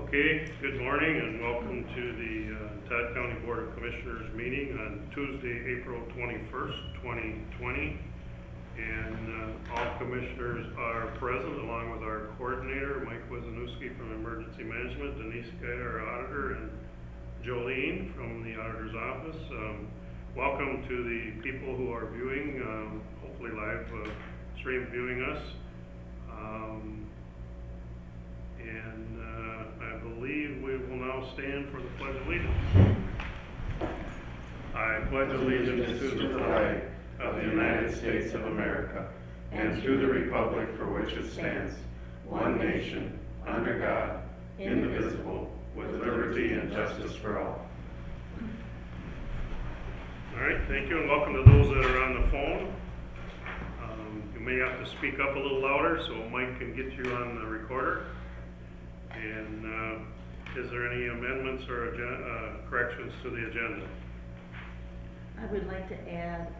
Okay, good morning and welcome to the Todd County Board of Commissioners meeting on Tuesday, April 21st, 2020. And all commissioners are present along with our coordinator, Mike Wizanowski from Emergency Management, Denise Guy, our auditor, and Jolene from the auditor's office. Welcome to the people who are viewing, hopefully live stream viewing us. I believe we will now stand for the Pledge of Allegiance. I pledge allegiance to the flag of the United States of America and to the republic for which it stands, one nation, under God, indivisible, with liberty and justice for all. All right, thank you, and welcome to those that are on the phone. You may have to speak up a little louder so Mike can get you on the recorder. And is there any amendments or corrections to the agenda? I would like to add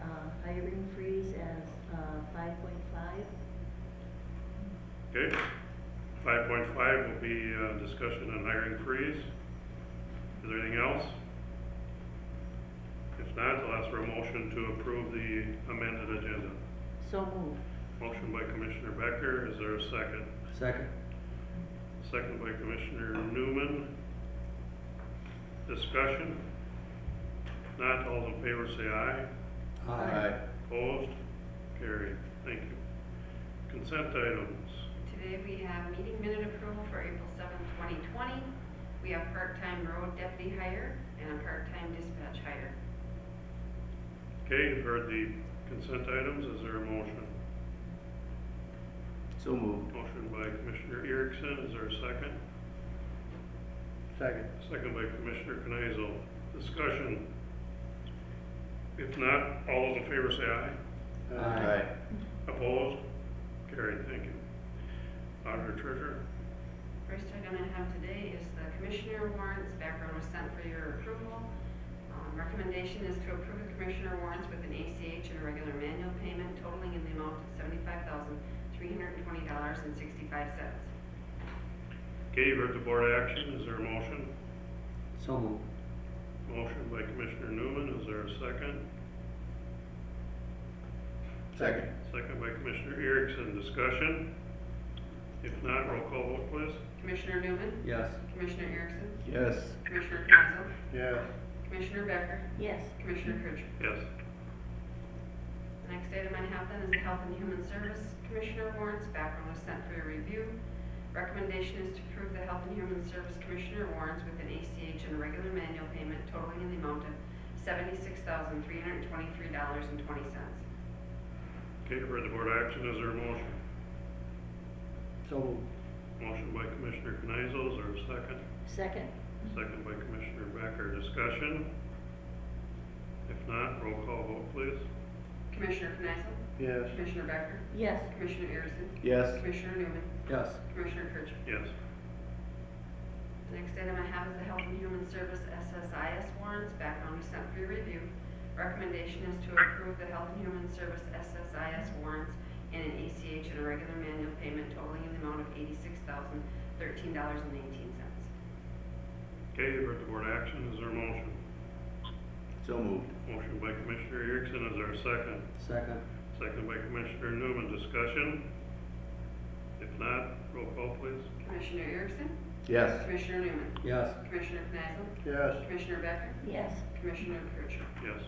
hiring freeze as 5.5. Okay. 5.5 will be discussion on hiring freeze. Is there anything else? If not, I'll ask for a motion to approve the amended agenda. So moved. Motion by Commissioner Becker. Is there a second? Second. Second by Commissioner Newman. Discussion? If not, all in favor say aye. Aye. Opposed? Carried. Thank you. Consent items. Today we have meeting minute approval for April 7th, 2020. We have part-time road deputy hire and a part-time dispatch hire. Okay, you've heard the consent items. Is there a motion? So moved. Motion by Commissioner Erickson. Is there a second? Second. Second by Commissioner Kneisel. Discussion? If not, all those in favor say aye. Aye. Opposed? Carried. Thank you. Auditor Treasurer. First item I have today is the commissioner warrants. Background was sent for your approval. Recommendation is to approve the commissioner warrants with an ACH and a regular manual payment totaling in the amount of $75,320.65. Okay, you've heard the board action. Is there a motion? So moved. Motion by Commissioner Newman. Is there a second? Second. Second by Commissioner Erickson. Discussion? If not, roll call vote, please. Commissioner Newman? Yes. Commissioner Erickson? Yes. Commissioner Kneisel? Yes. Commissioner Becker? Yes. Commissioner Kircher? Yes. The next item I have then is the Health and Human Service Commissioner warrants. Background was sent for your review. Recommendation is to approve the Health and Human Service Commissioner warrants with an ACH and a regular manual payment totaling in the amount of $76,323.20. Okay, you've heard the board action. Is there a motion? So moved. Motion by Commissioner Kneisel. Is there a second? Second. Second by Commissioner Becker. Discussion? If not, roll call vote, please. Commissioner Kneisel? Yes. Commissioner Becker? Yes. Commissioner Erickson? Yes. Commissioner Newman? Yes. Commissioner Kircher? Yes. The next item I have is the Health and Human Service SSIS warrants. Background was sent for your review. Recommendation is to approve the Health and Human Service SSIS warrants and an ACH and a regular manual payment totaling in the amount of $86,013.18. Okay, you've heard the board action. Is there a motion? So moved. Motion by Commissioner Erickson. Is there a second? Second. Second by Commissioner Newman. Discussion? If not, roll call, please. Commissioner Erickson? Yes. Commissioner Newman? Yes. Commissioner Kneisel? Yes. Commissioner Becker? Yes. Commissioner Kircher? Yes.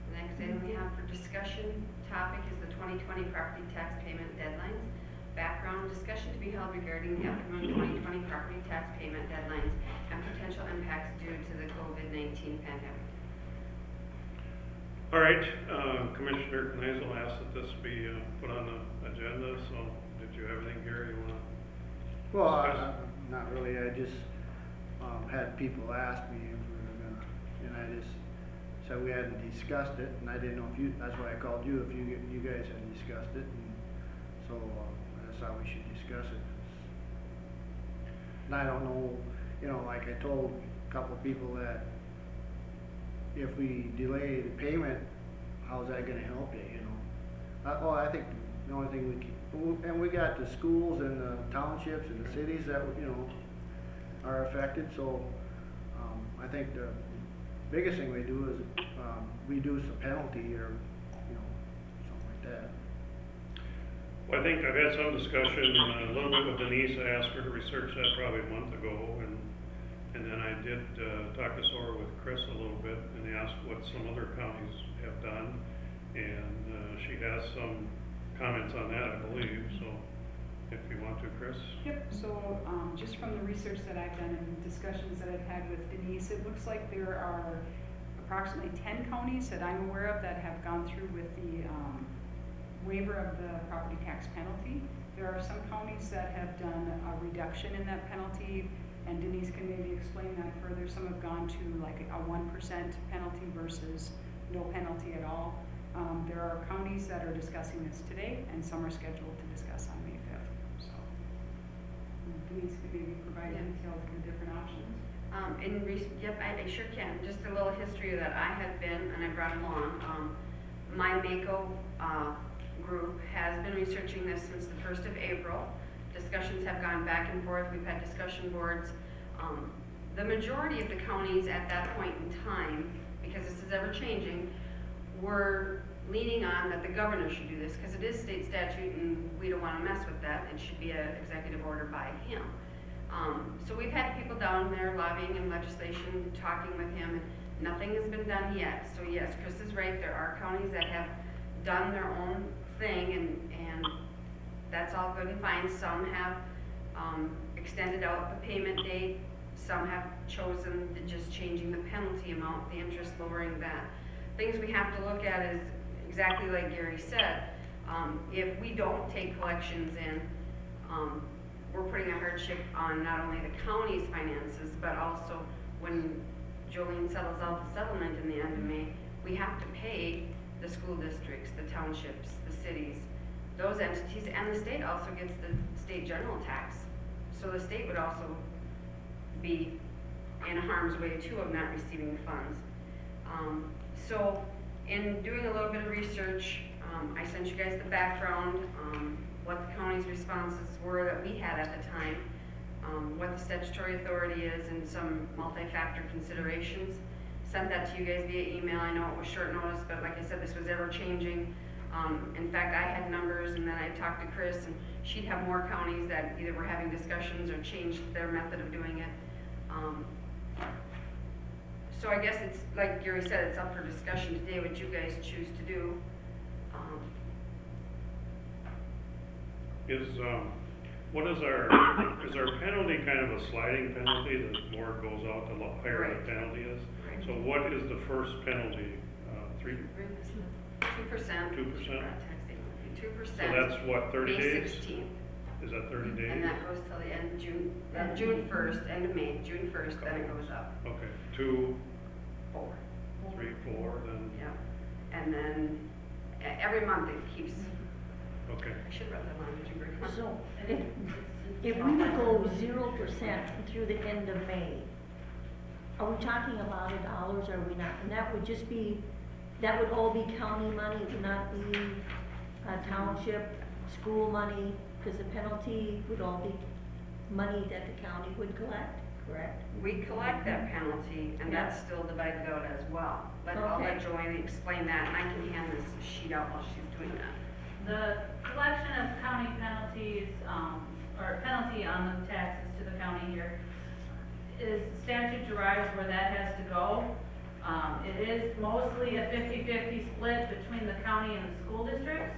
The next item we have for discussion topic is the 2020 property tax payment deadlines. Background discussion to be held regarding the upcoming 2020 property tax payment deadlines and potential impacts due to the COVID-19 pandemic. All right, Commissioner Kneisel asked that this be put on the agenda, so did you have anything here you want to? Well, not really. I just had people ask me if we were gonna, and I just said we hadn't discussed it, and I didn't know if you. That's why I called you. If you guys had discussed it, and so that's how we should discuss it. And I don't know, like I told a couple of people that if we delay the payment, how's that gonna help you? I think the only thing we can, and we got the schools and the townships and the cities that, are affected, so, I think the biggest thing we do is, reduce the penalty or, something like that. Well, I think I've had some discussion, a little bit with Denise. I asked her to research that probably a month ago, and then I did talk this over with Chris a little bit and asked what some other counties have done. And she has some comments on that, I believe, so if you want to, Chris. Yep, so, just from the research that I've done and discussions that I've had with Denise, it looks like there are approximately 10 counties that I'm aware of that have gone through with the, waiver of the property tax penalty. There are some counties that have done a reduction in that penalty, and Denise can maybe explain that further. Some have gone to like a 1% penalty versus no penalty at all. There are counties that are discussing this today, and some are scheduled to discuss on May 5th. So Denise could maybe provide details of the different options. Yep, I sure can. Just a little history that I have been, and I brought along. My MACO group has been researching this since the 1st of April. Discussions have gone back and forth. We've had discussion boards. The majority of the counties at that point in time, because this is ever changing, were leaning on that the governor should do this, because it is state statute and we don't want to mess with that. It should be an executive order by him. So we've had people down there lobbying and legislation, talking with him, and nothing has been done yet. So yes, Chris is right. There are counties that have done their own thing, and that's all good and fine. Some have extended out the payment date. Some have chosen just changing the penalty amount, the interest, lowering that. Things we have to look at is exactly like Gary said. If we don't take collections in, we're putting a hardship on not only the county's finances, but also when Jolene settles out the settlement in the end of May, we have to pay the school districts, the townships, the cities, those entities, and the state also gets the state general tax. So the state would also be in harm's way too of not receiving funds. So in doing a little bit of research, I sent you guys the background, what the county's responses were that we had at the time, what the statutory authority is, and some multi-factor considerations. Sent that to you guys via email. I know it was short notice, but like I said, this was ever changing. In fact, I had numbers, and then I talked to Chris, and she'd have more counties that either were having discussions or changed their method of doing it. So I guess it's, like Gary said, it's up for discussion today, what you guys choose to do. Is our penalty kind of a sliding penalty? The more it goes out, the higher Right. the penalty is? Right. So what is the first penalty? 2%. 2%? 2%. So that's what, 30 days? May 16th. Is that 30 days? And that goes till the end of June, June 1st, end of May, June 1st, then it goes up. Okay, 2, 4. 3, 4, then, Yeah. And then every month it keeps, okay. I should run that line, June 1st. So if we would go 0% through the end of May, are we talking a lot of dollars, or are we not? And that would just be, that would all be county money, it would not be township, school money, because the penalty would all be money that the county would collect, correct? We collect that penalty, and that's still divided out as well. I'll let Okay. Joanne explain that, and I can hand this sheet out while she's doing that. The collection of county penalties, or penalty on the taxes to the county here, is statute derives where that has to go. It is mostly a 50-50 split between the county and the school districts,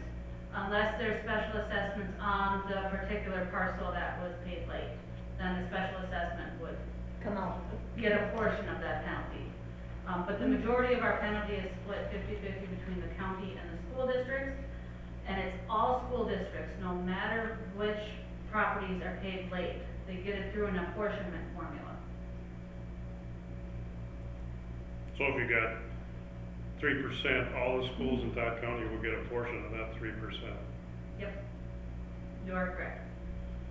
unless there's special assessments on the particular parcel that was paid late. Then the special assessment would Come out. get a portion of that penalty. But the majority of our penalty is split 50-50 between the county and the school districts. And it's all school districts, no matter which properties are paid late. They get it through an apportionment formula. So if you got 3%, all the schools in Todd County will get a portion of that 3%. Yep, you are correct.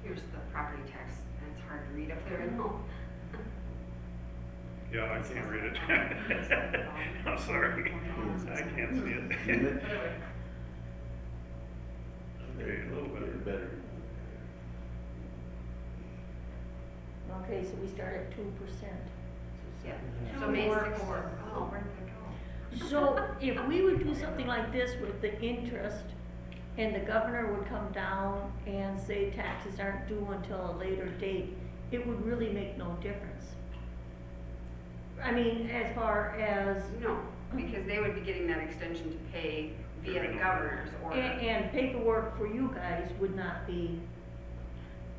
Here's the property tax, and it's hard to read up there at home. Yeah, I can't read it. I'm sorry, I can't see it. Anyway, Okay, a little better. Better. Okay, so we start at 2%. Yeah, Two so May or 6th. four. Oh, where did it go? So if we would do something like this with the interest, and the governor would come down and say taxes aren't due until a later date, it would really make no difference. I mean, as far as, No, because they would be getting that extension to pay via the governor's order. and paperwork for you guys would not be,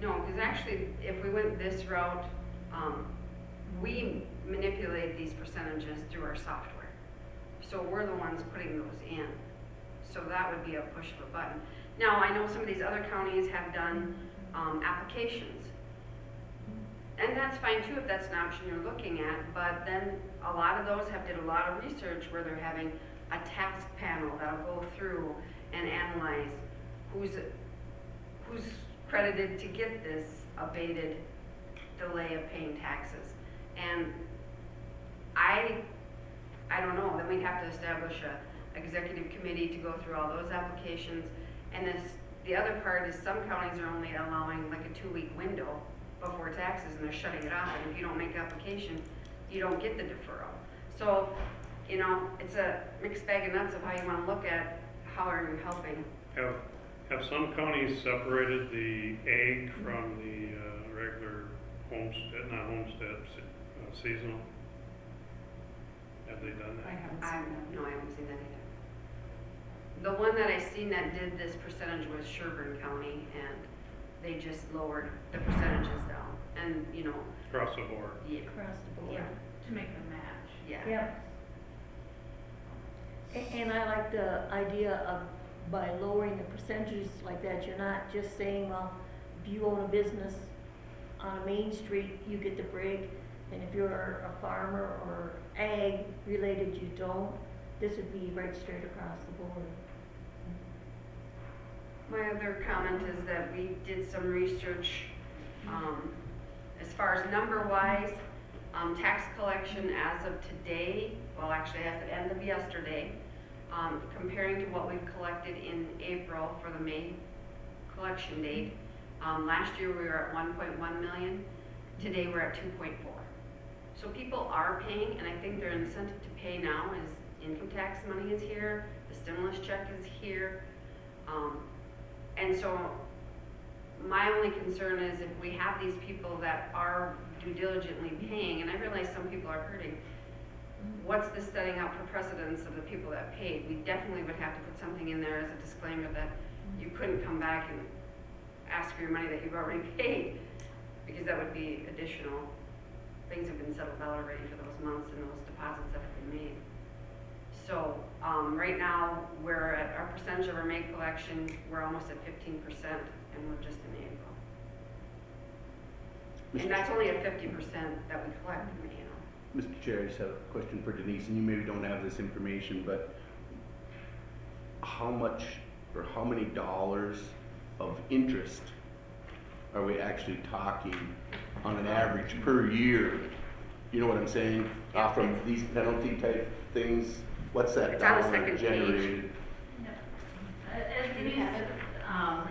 No, because actually, if we went this route, we manipulate these percentages through our software. So we're the ones putting those in. So that would be a push of a button. Now, I know some of these other counties have done applications. And that's fine too, if that's an option you're looking at, but then a lot of those have did a lot of research where they're having a tax panel that'll go through and analyze who's credited to get this abated delay of paying taxes. And I don't know, then we'd have to establish a executive committee to go through all those applications. And the other part is some counties are only allowing like a 2-week window before taxes, and they're shutting it off, and if you don't make application, you don't get the deferral. So, you know, it's a mixed bag of nuts of how you wanna look at how are you helping. Have some counties separated the ag from the regular homestead, not homestead, seasonal? Have they done I that? haven't I seen that. No, I haven't seen that either. The one that I seen that did this percentage was Sherburne County, and they just lowered the percentages down, and, you know, Across the board? yeah, across the board. Yeah. To make them match. yeah. Yep. And I like the idea of, by lowering the percentages like that, you're not just saying, well, if you own a business on a main street, you get the break, and if you're a farmer or ag related, you don't. This would be right straight across the board. My other comment is that we did some research, as far as number-wise, tax collection as of today, well, actually as the end of yesterday, comparing to what we've collected in April for the May collection date. Last year we were at 1.1 million, today we're at 2.4. So people are paying, and I think their incentive to pay now is income tax money is here, the stimulus check is here. And so my only concern is if we have these people that are due diligently paying, and I realize some people are hurting, what's this setting up for precedence of the people that paid? We definitely would have to put something in there as a disclaimer that you couldn't come back and ask for your money that you've already paid, because that would be additional. Things have been settled out already for those months and those deposits that have been made. So, right now, we're at our percentage of our May collection, we're almost at 15%, and we're just in April. And that's only at 50% that we collect in May, you know. Mr. Chair, I just have a question for Denise, and you maybe don't have this information, but how much or how many dollars of interest are we actually talking on an average per year? You know what I'm saying? Off of these penalty type things, what's that It's on the dollar second page. generated? As Denise,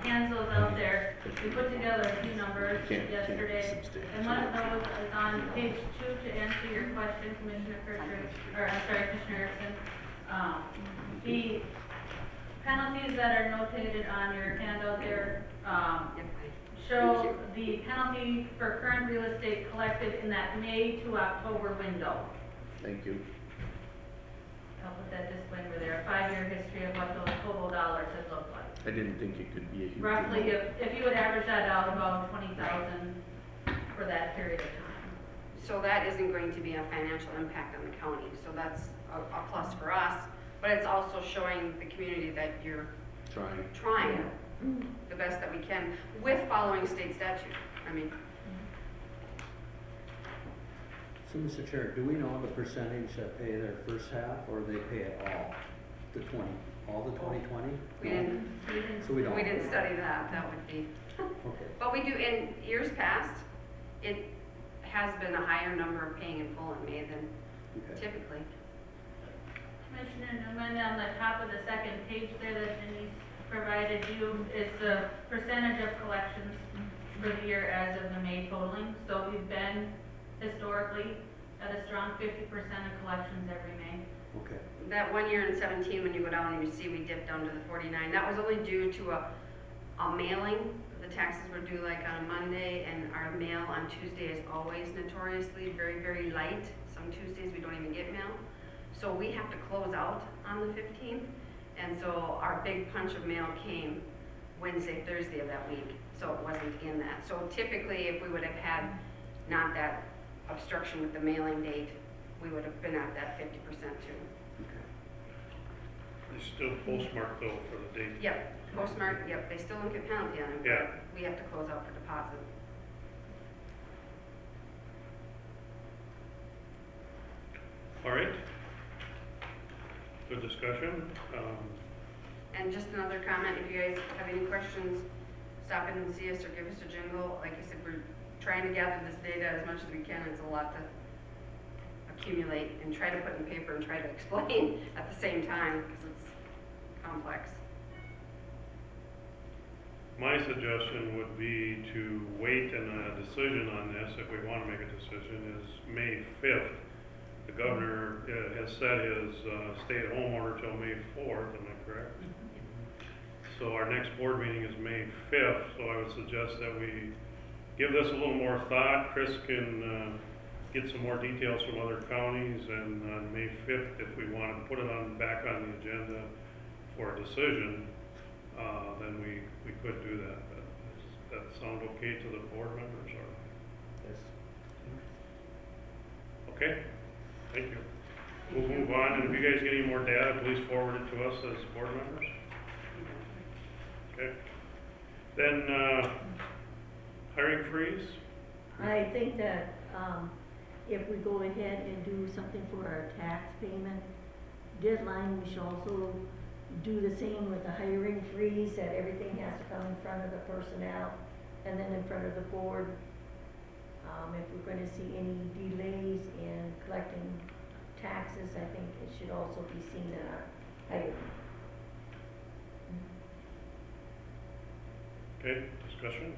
hands those out there, we put together a few numbers Can't yesterday. substantiate. And one of those is on page 2 to answer your question, Commissioner Commissioner Erickson. The penalties that are notated on your handout there, show the penalty for current real estate collected in that May to October window. Thank you. I'll put that disclaimer there, a 5-year history of what those total dollars have looked like. I didn't think it could be a huge. Roughly, amount. if you would average that out, about 20,000 for that period of time. So that isn't going to be a financial impact on the county, so that's a plus for us, but it's also showing the community that you're trying the best that we can with following state statute. I mean, So, Mr. Chair, do we know the percentage that pay their first half, or they pay it all, all the 2020? we No? didn't, So we don't. we didn't study that, that would be, Okay. but we do, in years past, it has been a higher number of paying in full in May than Okay. typically. Commissioner Newman, on the top of the second page there that Denise provided you is the percentage of collections for the year as of the May totaling. So we've been historically at a strong 50% of collections every May. Okay. That one year in 17, when you go down and you see we dipped down to the 49, that was only due to a mailing. The taxes were due like on a Monday, and our mail on Tuesday is always notoriously very, very light. Some Tuesdays we don't even get mail. So we have to close out on the 15th, and so our big punch of mail came Wednesday, Thursday of that week, so it wasn't in that. So typically, if we would have had not that obstruction with the mailing date, we would have been at that 50% too. Okay. They still postmark though for the date. Yep, postmark, yep, they still don't get penalty on it, Yeah. but we have to close out for deposit. All right. Good discussion. And just another comment, if you guys have any questions, stop in and see us or give us a jingle. Like I said, we're trying to gather this data as much as we can. It's a lot to accumulate and try to put in paper and try to explain at the same time because it's complex. My suggestion would be to wait in a decision on this, if we want to make a decision, is May 5th. The governor has set his stay-at-home order till May 4th, am I correct? So our next board meeting is May 5th, so I would suggest that we give this a little more thought. Chris can get some more details from other counties, and on May 5th, if we want to put it back on the agenda for a decision, then we could do that. But does that sound okay to the board members? Or? Yes. Okay, thank you. We'll move on, and if you guys get any more data, please forward it to us as board members. Okay. Then, hiring freeze? I think that, if we go ahead and do something for our tax payment deadline, we should also do the same with the hiring freeze, that everything has to come in front of the personnel and then in front of the board. If we're gonna see any delays in collecting taxes, I think it should also be seen in our hiring. Okay, discussion?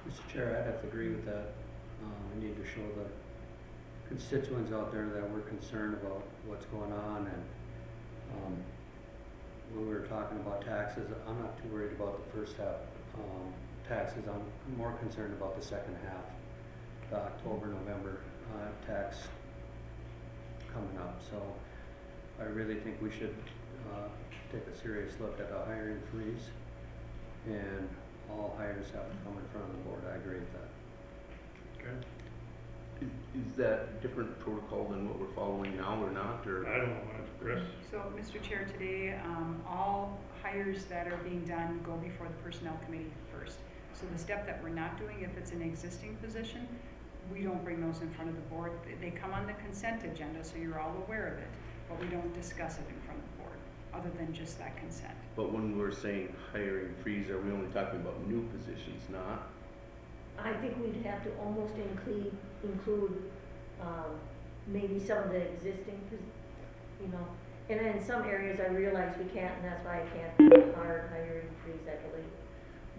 Mr. Chair, I'd have to agree with that. We need to show the constituents out there that we're concerned about what's going on, and when we were talking about taxes, I'm not too worried about the first half taxes. I'm more concerned about the second half, the October, November tax coming up. So I really think we should take a serious look at the hiring freeze, and all hires have to come in front of the board. I agree with that. Okay. Is that different protocol than what we're following now or not, or? I don't know, Chris? So, Mr. Chair, today, all hires that are being done go before the Personnel Committee first. So the step that we're not doing, if it's an existing position, we don't bring those in front of the board. They come on the consent agenda, so you're all aware of it, but we don't discuss it in front of the board, other than just that consent. But when we're saying hiring freeze, are we only talking about new positions, not? I think we'd have to almost include, maybe some of the existing, and in some areas I realize we can't, and that's why I can't do hard hiring freeze, I believe.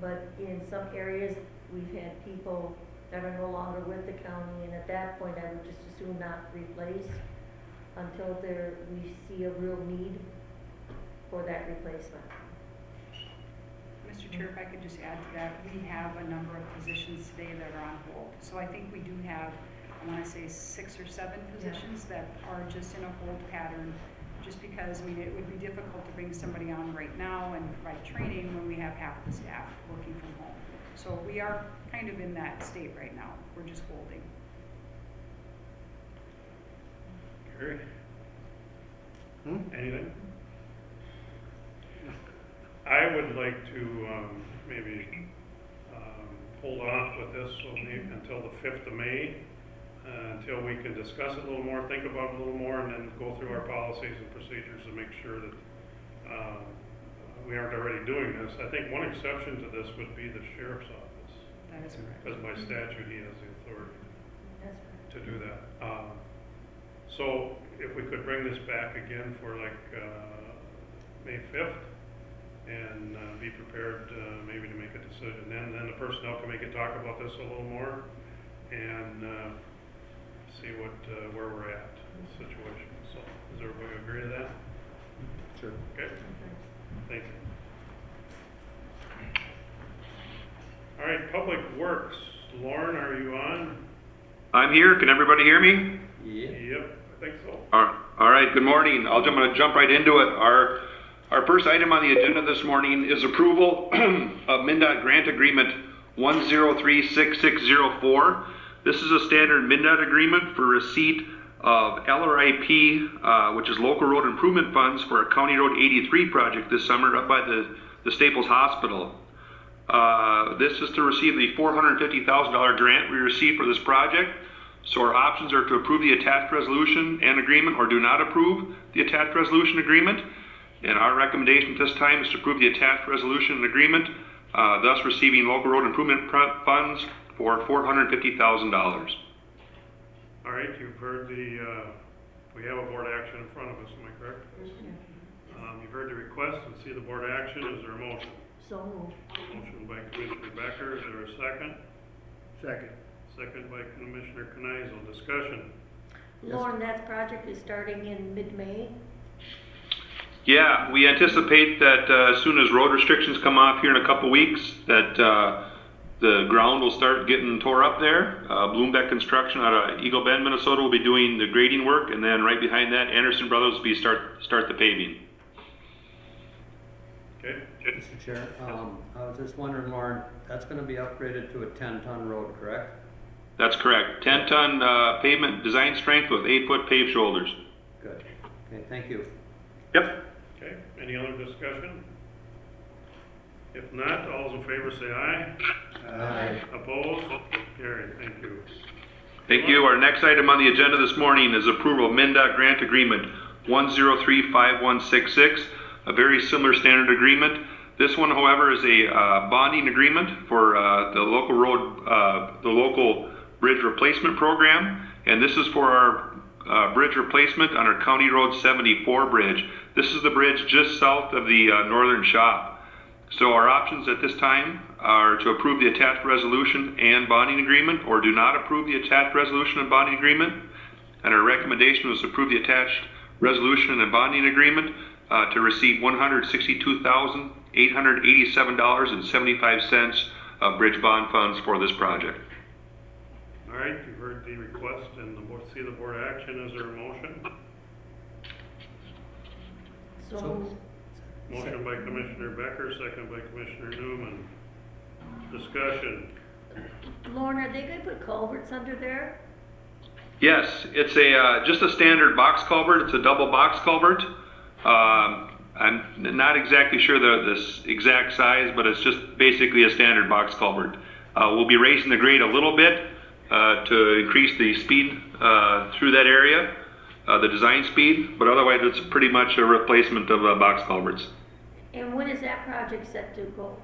But in some areas, we've had people that are no longer with the county, and at that point, I would just assume not replace until we see a real need for that replacement. Mr. Chair, if I could just add to that, we have a number of positions today that are on hold. So I think we do have, I want to say 6 or 7 positions that are just in a hold pattern, just because, it would be difficult to bring somebody on right now and provide training when we have half the staff working from home. So we are kind of in that state right now. We're just holding. Gary? Anything? I would like to maybe hold off with this until the 5th of May, until we can discuss it a little more, think about it a little more, and then go through our policies and procedures to make sure that we aren't already doing this. I think one exception to this would be the sheriff's office, That is correct. because by statute he has the authority That's right. to do that. So if we could bring this back again for like May 5th, and be prepared maybe to make a decision. Then the personnel committee can talk about this a little more and see where we're at in the situation. So, does everybody agree to that? Sure. Okay, thank you. All right, Public Works, Lauren, are you on? I'm here. Can everybody hear me? Yeah. Yep, I think so. All right. Good morning. I'm going to jump right into it. Our first item on the agenda this morning is approval of Mndot Grant Agreement 1036604. This is a standard Mndot agreement for receipt of LRIP, which is Local Road Improvement Funds for a County Road 83 project this summer up by the Staples Hospital. This is to receive the $450,000 grant we received for this project. So our options are to approve the attached resolution and agreement or do not approve the attached resolution agreement. And our recommendation at this time is to approve the attached resolution and agreement, thus receiving local road improvement funds for $450,000. All right, you've heard we have a board action in front of us, am I correct? You've heard the request and see the board action. Is there a motion? So moved. Motion by Commissioner Becker, is there a second? Second. Second by Commissioner Kneisel. Discussion. Lauren, that project is starting in mid-May? Yeah, we anticipate that as soon as road restrictions come off here in a couple weeks, that the ground will start getting tore up there. Bloombeck Construction out of Eagle Bend, Minnesota will be doing the grading work, and then right behind that, Anderson Brothers will be start the paving. Okay. Mr. Chair, I was just wondering, Lauren, that's gonna be upgraded to a 10-ton road, correct? That's correct. 10-ton pavement design strength with 8-foot paved shoulders. Good. Okay, thank you. Yep. Okay, any other discussion? If not, all those in favor say aye. Aye. Opposed? Carried, thank you. Thank you. Our next item on the agenda this morning is approval of Mndot Grant Agreement 1035166, a very similar standard agreement. This one, however, is a bonding agreement for the local bridge replacement program, and this is for our bridge replacement on our County Road 74 bridge. This is the bridge just south of the northern shop. So our options at this time are to approve the attached resolution and bonding agreement, or do not approve the attached resolution and bonding agreement. And our recommendation was to approve the attached resolution and bonding agreement to receive $162,887.75 of bridge bond funds for this project. All right, you've heard the request and see the board action. Is there a motion? So So- moved. Motion by Commissioner Becker, second by Commissioner Newman. Discussion. Lauren, are they gonna put culverts under there? Yes, it's just a standard box culvert. It's a double box culvert. I'm not exactly sure the exact size, but it's just basically a standard box culvert. We'll be raising the grade a little bit to increase the speed through that area, the design speed, but otherwise it's pretty much a replacement of box culverts. And when is that project set to go?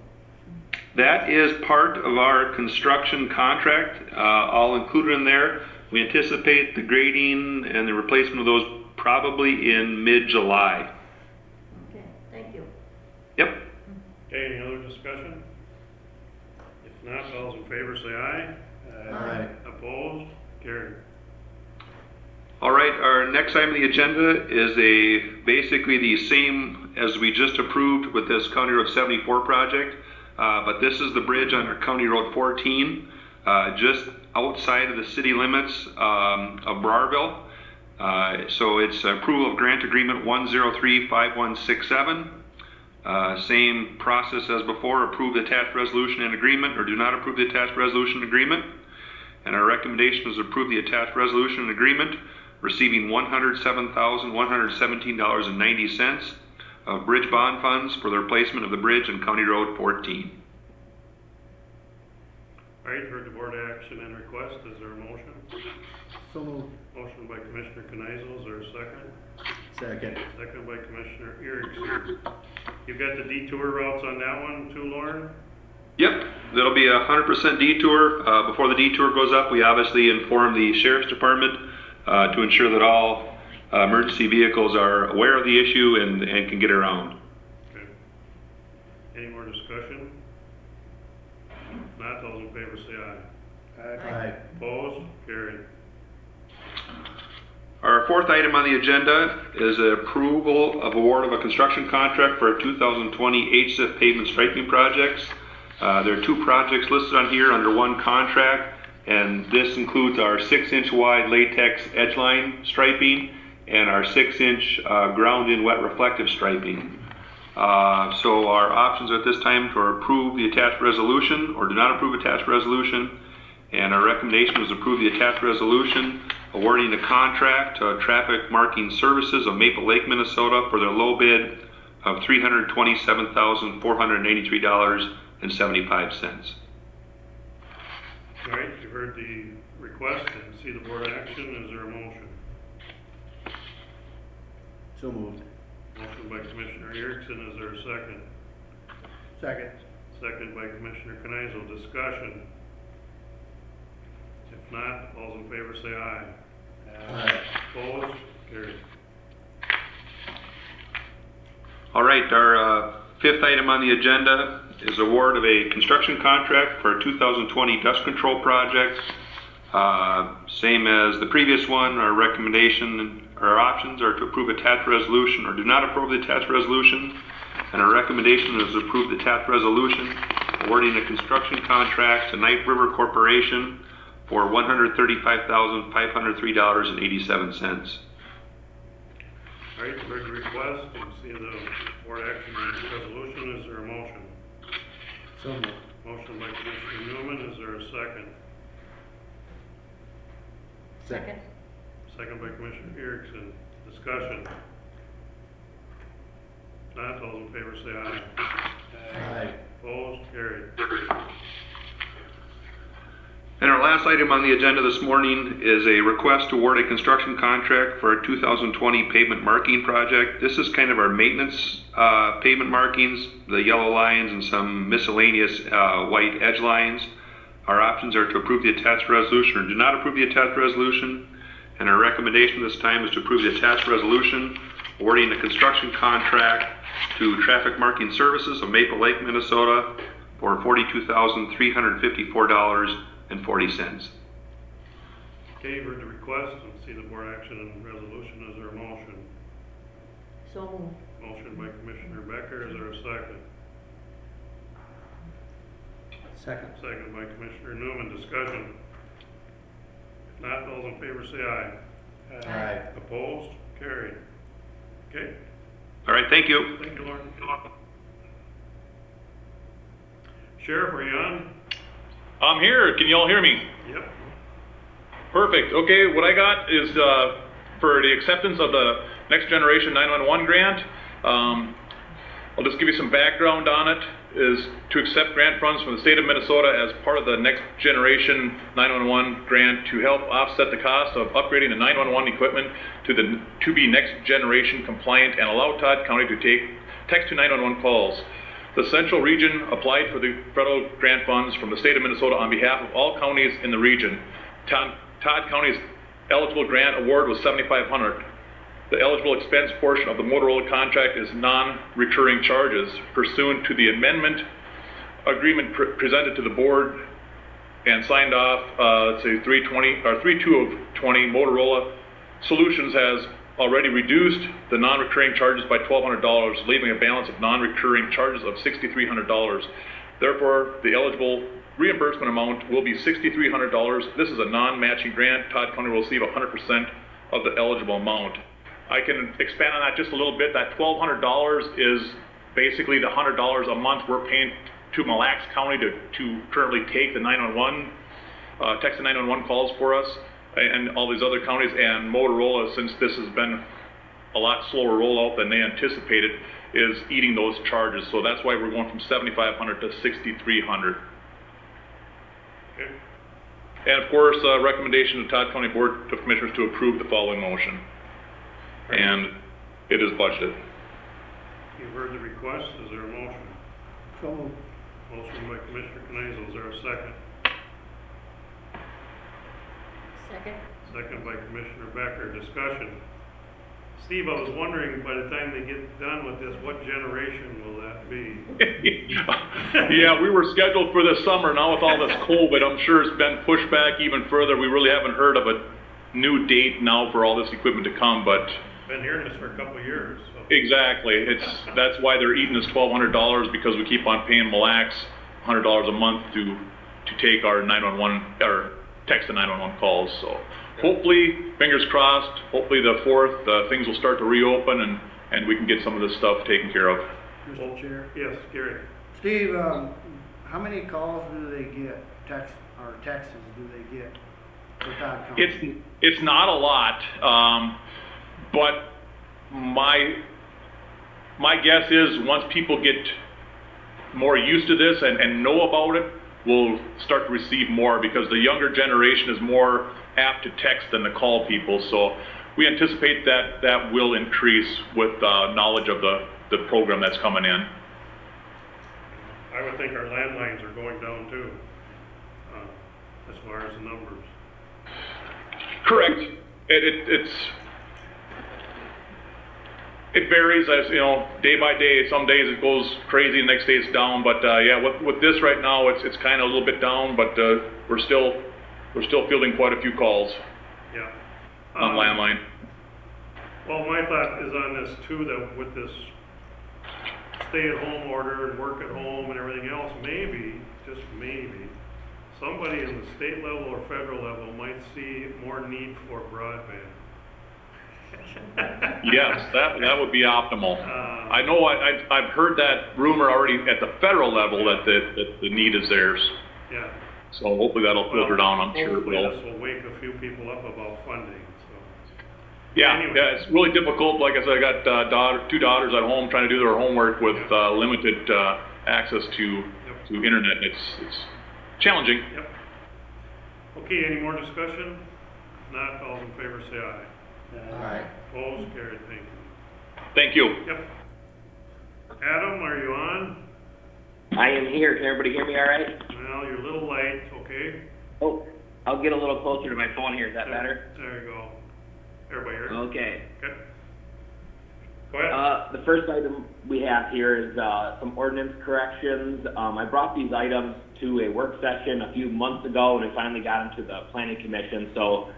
That is part of our construction contract, all included in there. We anticipate the grading and the replacement of those probably in mid-July. Okay, thank you. Yep. Okay, any other discussion? If not, all those in favor say aye. Aye. Opposed? Carried. All right, our next item on the agenda is basically the same as we just approved with this County Road 74 project, but this is the bridge on our County Road 14, just outside of the city limits of Browerville. So it's approval of grant agreement 1035167. Same process as before, approve the attached resolution and agreement, or do not approve the attached resolution and agreement. And our recommendation is approve the attached resolution and agreement, receiving $107,117.90 of bridge bond funds for the replacement of the bridge on County Road 14. All right, heard the board action and request. Is there a motion? So moved. Motion by Commissioner Kneisel, is there a second? Second. Second by Commissioner Erickson. You've got the detour routes on that one too, Lauren? Yep, that'll be a 100% detour. Before the detour goes up, we obviously inform the Sheriff's Department to ensure that all emergency vehicles are aware of the issue and can get around. Okay. Any more discussion? If not, those in favor say aye. Aye. Opposed? Carried. Our fourth item on the agenda is approval of award of a construction contract for a 2020 HSIF pavement striping projects. There are two projects listed on here under one contract, and this includes our 6-inch wide latex edgeline striping and our 6-inch ground-in wet reflective striping. So our options at this time to approve the attached resolution or do not approve attached resolution, and our recommendation is approve the attached resolution awarding the contract to Traffic Marking Services of Maple Lake, Minnesota for their low bid of $327,483.75. All right, you've heard the request and see the board action. Is there a motion? So moved. Motion by Commissioner Erickson. Is there a second? Second. Second by Commissioner Kneisel. Discussion. If not, all in favor say aye. Aye. Opposed? Carried. All right, our fifth item on the agenda is award of a construction contract for a 2020 dust control project. Same as the previous one, our recommendation, our options are to approve attached resolution or do not approve the attached resolution. And our recommendation is to approve the attached resolution awarding a construction contract to Knife River Corporation for $135,503.87. All right, you've heard the request and see the board action on the resolution. Is there a motion? So moved. Motion by Commissioner Newman. Is there a second? Second. Second by Commissioner Erickson. Discussion. If not, all in favor say aye. Aye. Opposed? Carried. And our last item on the agenda this morning is a request to award a construction contract for a 2020 pavement marking project. This is kind of our maintenance pavement markings, the yellow lines and some miscellaneous white edge lines. Our options are to approve the attached resolution or do not approve the attached resolution. And our recommendation this time is to approve the attached resolution, awarding a construction contract to Traffic Marking Services of Maple Lake, Minnesota for $42,354.40. Okay, you've heard the request and see the board action and resolution. Is there a motion? So moved. Motion by Commissioner Becker. Is there a second? Second. Second by Commissioner Newman. Discussion. If not, those in favor say aye. Aye. Opposed? Carried. Okay, All right, thank you. thank you, Lauren. Sheriff, are you on? I'm here. Can you all hear me? Yep. Perfect. Okay, what I got is for the acceptance of the Next Generation 911 grant. I'll just give you some background on it. Is to accept grant funds from the state of Minnesota as part of the Next Generation 911 grant to help offset the cost of upgrading the 911 equipment to be Next Generation compliant and allow Todd County to take text to 911 calls. The Central Region applied for the federal grant funds from the state of Minnesota on behalf of all counties in the region. Todd County's eligible grant award was $7,500. The eligible expense portion of the Motorola contract is non-recurring charges pursuant to the amendment agreement presented to the board and signed off, let's say 3/2 of 20. Motorola Solutions has already reduced the non-recurring charges by $1,200, leaving a balance of non-recurring charges of $6,300. Therefore, the eligible reimbursement amount will be $6,300. This is a non-matching grant. Todd County will receive 100% of the eligible amount. I can expand on that just a little bit. That $1,200 is basically the $100 a month we're paying to Mille Lacs County to currently take the 911, text the 911 calls for us, and all these other counties. And Motorola, since this has been a lot slower rollout than they anticipated, is eating those charges. So that's why we're going from $7,500 to $6,300. Okay. And of course, recommendation to Todd County Board of Commissioners to approve the following motion. And it is budgeted. You've heard the request. Is there a motion? So moved. Motion by Commissioner Kneisel. Is there a second? Second. Second by Commissioner Becker. Discussion. Steve, I was wondering, by the time they get done with this, what generation will that be? Yeah, we were scheduled for this summer. Now with all this COVID, I'm sure it's been pushed back even further. We really haven't heard of a new date now for all this equipment to come, but Been hearing this for a couple of years, so. exactly. That's why they're eating us $1,200, because we keep on paying Mille Lacs $100 a month to take our 911 or text the 911 calls. So hopefully, fingers crossed, hopefully the 4th, things will start to reopen and we can get some of this stuff taken care of. Mr. Chair. Yes, Gary. Steve, how many calls do they get, texts do they get for Todd County? It's not a lot, but my guess is once people get more used to this and know about it, we'll start to receive more, because the younger generation is more apt to text than to call people. So we anticipate that will increase with knowledge of the program that's coming in. I would think our landlines are going down too, as far as the numbers. Correct. It varies, as you know, day by day. Some days it goes crazy, the next day it's down. But yeah, with this right now, it's kind of a little bit down, but we're still fielding quite a few calls. Yeah. On landline. Well, my thought is on this too, that with this stay-at-home order and work at home and everything else, maybe, just maybe, somebody in the state level or federal level might see more need for broadband. Yes, that would be optimal. I know I've heard that rumor already at the federal level that the need is theirs. Yeah. So hopefully that'll filter down. I'm sure it Hopefully will. this will wake a few people up about funding, so. Yeah, Anyway. yeah, it's really difficult. Like I said, I got two daughters at home trying to do their homework with limited access to internet. It's challenging. Yep. Okay, any more discussion? Not, all in favor say aye. Aye. Opposed, carried, thank you. Thank you. Yep. Adam, are you on? I am here. Can everybody hear me all right? Well, you're a little light, okay? Oh, I'll get a little closer to my phone here. Is that better? There you go. Everybody heard? Okay. Okay. Go ahead. The first item we have here is some ordinance corrections. I brought these items to a work session a few months ago, and I finally got them to the planning commission. So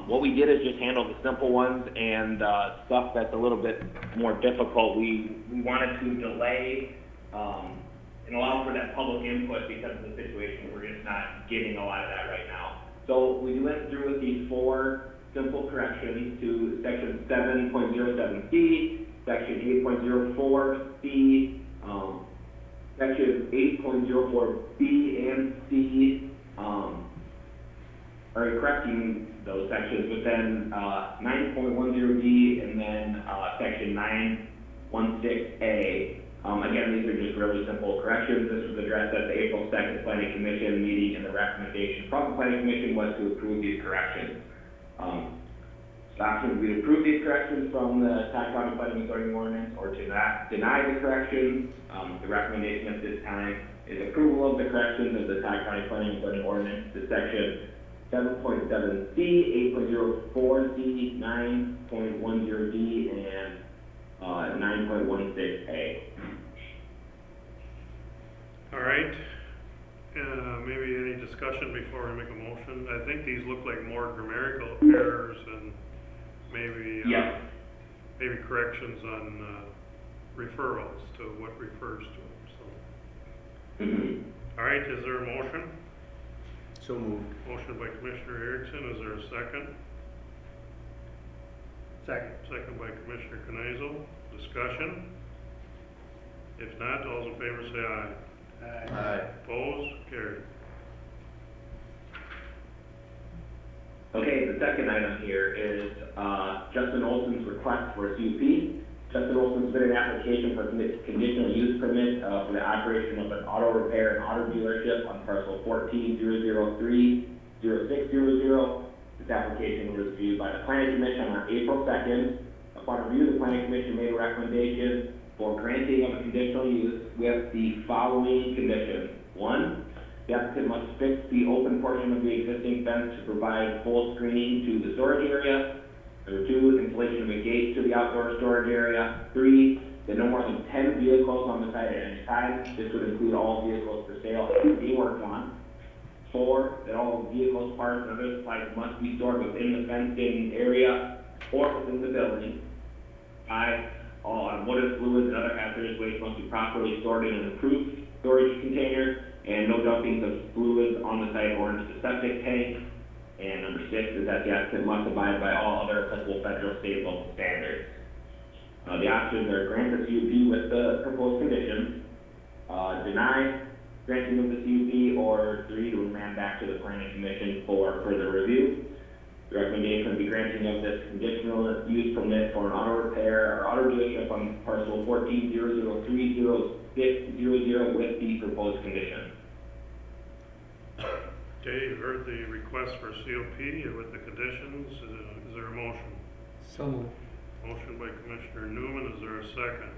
what we did is just handle the simple ones, and stuff that's a little bit more difficult, we wanted to delay and allow for that public input because of the situation. We're just not getting a lot of that right now. So we went through with these 4 simple corrections to section 7.07C, section 8.04C, section 8.04B and C, are correcting those sections, but then 9.10D and then section 916A. Again, these are just really simple corrections. This was addressed at the April 2nd Planning Commission meeting, and the recommendation from the Planning Commission was to approve these corrections. Options, we approve these corrections from the Todd County Planning and Zoning Ordinance, or to not deny the corrections. The recommendation at this time is approval of the corrections of the Todd County Planning and Zoning Ordinance to section 7.7C, 8.04C, 9.10D, and 9.16A. All right. Maybe any discussion before we make a motion? I think these look like more grammatical errors and maybe maybe corrections on referrals to what refers to them. So, all right. Is there a motion? So moved. Motion by Commissioner Erickson. Is there a second? Second. Second by Commissioner Kneisel. Discussion? If not, all those in favor say aye. Aye. Opposed? Carried. Okay, the second item here is Justin Olson's request for a CUP. Justin Olson submitted an application for conditional use permit for the operation of an auto repair and auto dealership on parcel 14-003-0600. This application was reviewed by the Planning Commission on April 2nd. Upon review, the Planning Commission made a recommendation for granting of a conditional use with the following conditions. 1, the applicant must fix the open portion of the existing fence to provide full screening to the storage area. Number 2, installation installation of a gate to the outdoor storage area. 3, that no more than 10 vehicles on the site at any time. This would include all vehicles for sale being worked on. 4, that all vehicles, parts, and other supplies must be stored within the fenced-in area or within the building. 5, all automotive fluids and other hazardous waste must be properly stored in an approved storage container, and no dumping of fluids on the site or into the septic tank. And number 6 is that the applicant must abide by all other applicable federal, state, and local standards. The options are grant the CUP with the proposed conditions, deny granting of the CUP, or 3, to remand back to the planning commission for further review. The recommendation would be granting of this conditional use permit for an auto repair or auto dealership on parcel 1400300600 with the proposed conditions. Okay, you heard the request for COP with the conditions. Is there a motion? So moved. Motion by Commissioner Newman, is there a second?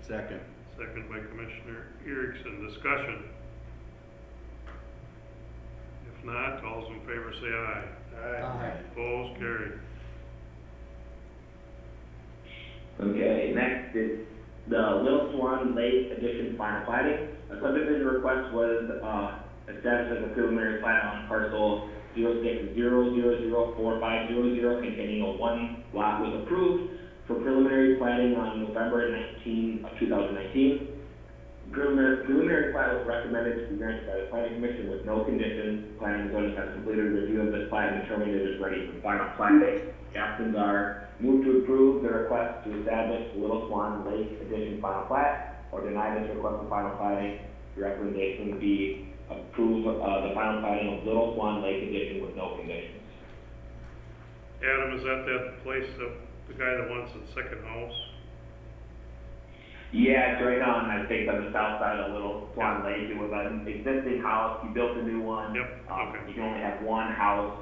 Second. Second by Commissioner Erickson, discussion. If not, all those in favor say aye. Aye. Opposed, carried. Okay, next is the Little Swan Lake Addition final plating. A subdivision request was established as a preliminary plat on parcel 06000450 containing a 1 lot was approved for preliminary plating on November 19 of 2019. Preliminary plat was recommended to be granted by the planning commission with no conditions. Planning and zoning has completed a review of this plat and determined it is ready for final plating. The options are move to approve the request to establish the Little Swan Lake Addition final plat, or deny this request for final plating. The recommendation would be approve the final plating of Little Swan Lake Addition with no conditions. Adam, is that place, the guy that wants the second house? Yeah, it's right on, I think, on the south side of Little Swan Lake. It was an existing house, he built a new one. Yep, okay. You can only have one house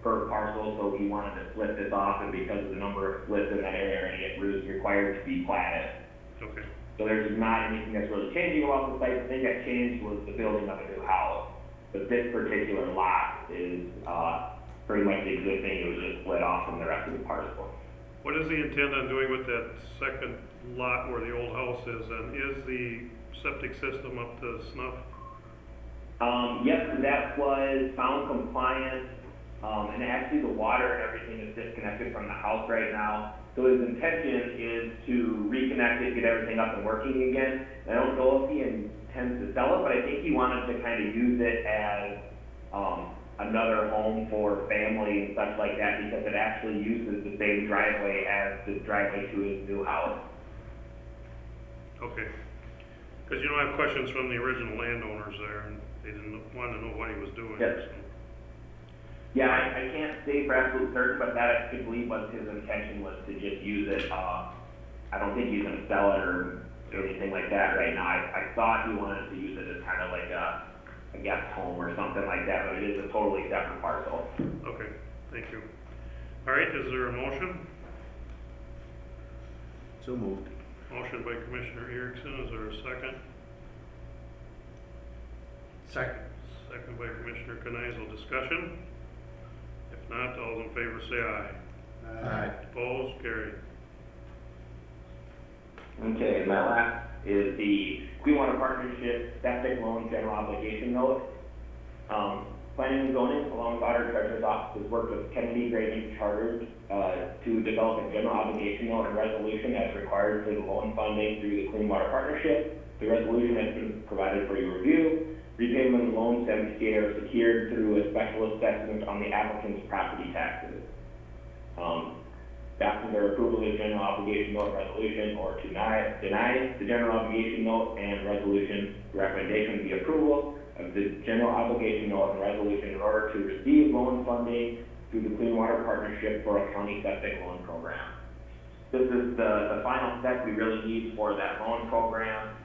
per parcel, so he wanted to split this off, and because of the number of splits in that area, it was required to be platted. Okay, So there's not anything that's really changing about the site. The thing that changed was the building of a new house. But this particular lot is pretty much existing. It was just split off from the rest of the parcel. what is the intent on doing with that second lot where the old house is, and is the septic system up to snuff? Yes, that was found compliant, and actually the water and everything is disconnected from the house right now. So his intention is to reconnect it, get everything up and working again. I don't know if he intends to sell it, but I think he wanted to kind of use it as another home for family and such like that, because it actually uses the same driveway as the driveway to his new house. Okay, because I have questions from the original landowners there, and they didn't want to know what he was doing. Yes. So. Yeah, I can't say for absolute certain, but that I believe was his intention, was to just use it. I don't think he's gonna sell it or anything like that right now. I thought he wanted to use it as kind of like a guest home or something like that, but it is a totally separate parcel. Okay, thank you. All right, is there a motion? So moved. Motion by Commissioner Erickson, is there a second? Second. Second by Commissioner Kneisel, discussion? If not, all in favor say aye. Aye. Opposed, carried. Okay, and my last is the Clean Water Partnership Septic Loan General Obligation Note. Planning and zoning, along with Auditor Treasurer's Office, has worked with Kennedy Grading Chartered to develop a general obligation note and resolution as required for the loan funding through the Clean Water Partnership. The resolution has been provided for your review. Repayment of the loans are secured through a special assessment on the applicant's property taxes. After their approval of the general obligation note resolution, or to deny the general obligation note and resolution, the recommendation would be approval of the general obligation note and resolution in order to receive loan funding through the Clean Water Partnership for a county septic loan program. This is the final step we really need for that loan program.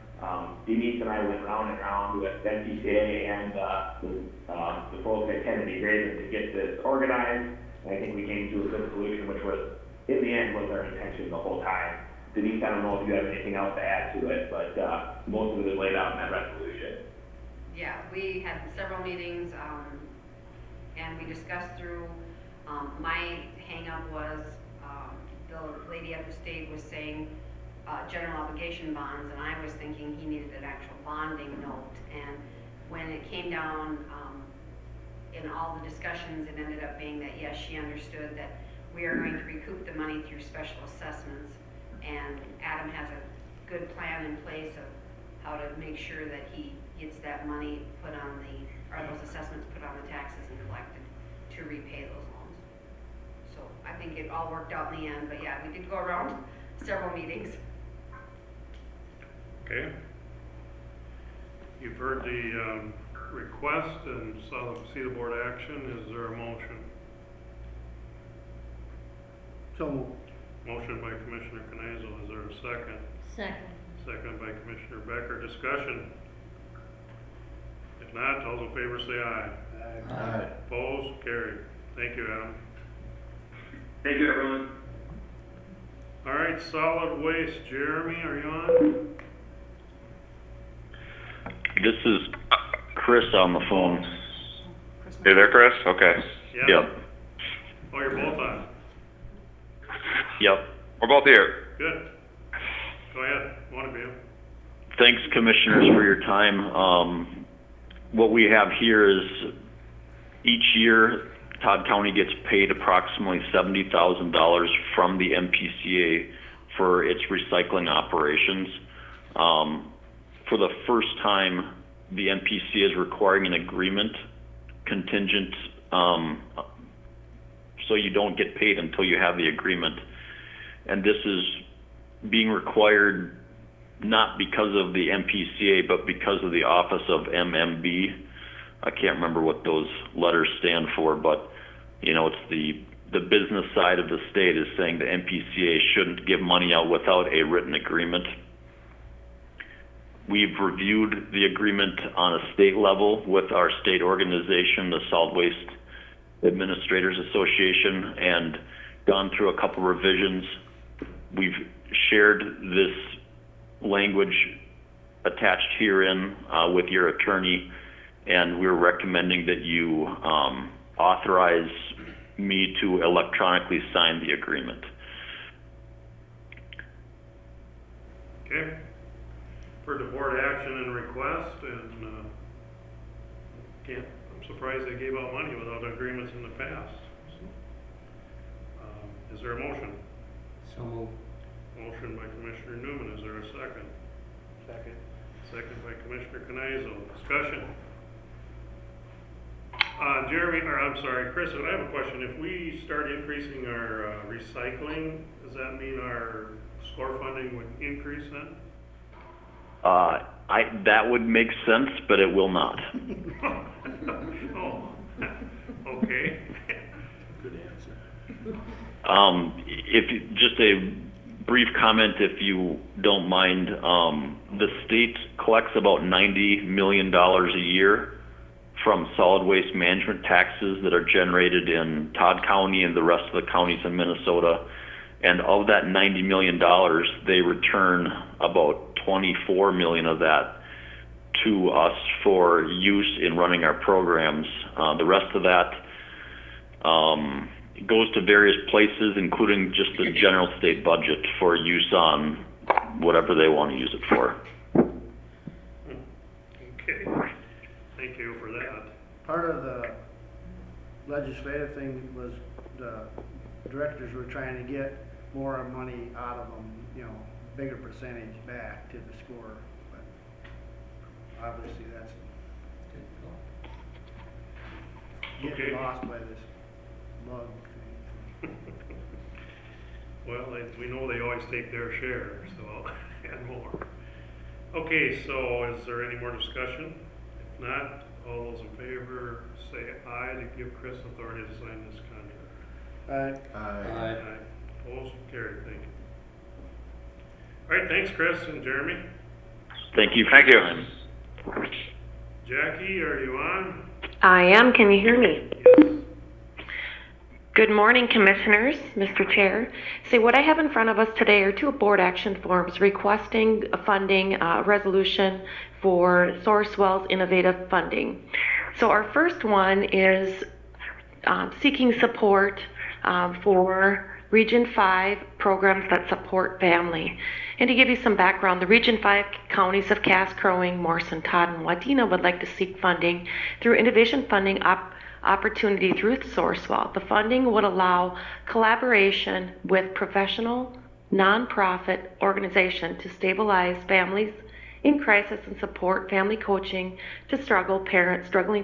Denise and I went round and round with NCCA and the folks at Kennedy Grading to get this organized, and I think we came to a good solution, which was, in the end, was our intention the whole time. Denise, I don't know if you have anything else to add to it, but most of it is laid out in that resolution. Yeah, we had several meetings, and we discussed through, my hang-up was, the lady at the state was saying, general obligation bonds, and I was thinking he needed an actual bonding note. And when it came down, in all the discussions, it ended up being that, yes, she understood that we are going to recoup the money through special assessments, and Adam has a good plan in place of how to make sure that he gets that money put on or those assessments put on the taxes and collected to repay those loans. So I think it all worked out in the end, but yeah, we did go around several meetings. Okay. You've heard the request and see the board action. Is there a motion? So, Motion by Commissioner Knazel. Is there a second? Second. Second by Commissioner Becker. Discussion? If not, all those in favor say aye. Aye. Opposed? Carried. Thank you, Adam. Thank you, everyone. All right, solid waste. Jeremy, are you on? This is Chris on the phone. Hey there, Chris? Okay. Yeah. Yep, Oh, you're both on. yep. We're both here. Good. Go ahead. One of you. Thanks, commissioners, for your time. What we have here is each year, Todd County gets paid approximately $70,000 from the MPCA for its recycling operations. For the first time, the MPCA is requiring an agreement contingent, so you don't get paid until you have the agreement. And this is being required not because of the MPCA, but because of the Office of MMB. I can't remember what those letters stand for, but you know, it's the business side of the state is saying the MPCA shouldn't give money out without a written agreement. We've reviewed the agreement on a state level with our state organization, the Solid Waste Administrators Association, and gone through a couple revisions. We've shared this language attached herein with your attorney, and we're recommending that you authorize me to electronically sign the agreement. Okay. For the board action and request, and I'm surprised they gave out money without agreements in the past. Is there a motion? So moved. Motion by Commissioner Newman. Is there a second? second. Second by Commissioner Knazel. Discussion. Jeremy, or I'm sorry, Chris, I have a question. If we start increasing our recycling, does that mean our score funding would increase then? That would make sense, but it will not. Oh, okay. Good answer. Just a brief comment, if you don't mind. The state collects about $90 million a year from solid waste management taxes that are generated in Todd County and the rest of the counties in Minnesota. And of that $90 million, they return about 24 million of that to us for use in running our programs. The rest of that goes to various places, including just the general state budget for use on whatever they want to use it for. Okay. Thank you for that. Part of the legislative thing was the directors were trying to get more money out of them, you know, bigger percentage back to the score, but obviously that's getting Okay. lost by this lug thing. Well, we know they always take their share, so, and more. Okay, so is there any more discussion? If not, all those in favor say aye to give Chris authority to sign this contract. Aye. Opposed? Carried. Thank you. All right, thanks, Chris and Jeremy. Thank you for Thank your you. time. Jackie, are you on? I am. Can you hear me? Yes. Good morning, Commissioners, Mr. Chair. So what I have in front of us today are two board action forms requesting a funding resolution for Sourcewell's innovative funding. So our first one is seeking support for Region 5 programs that support family. And to give you some background, the Region 5 counties of Cass, Crow Wing, Morrison, Todd, and Wadena would like to seek funding through innovation funding opportunity through Sourcewell. The funding would allow collaboration with professional, nonprofit organization to stabilize families in crisis and support family coaching to struggling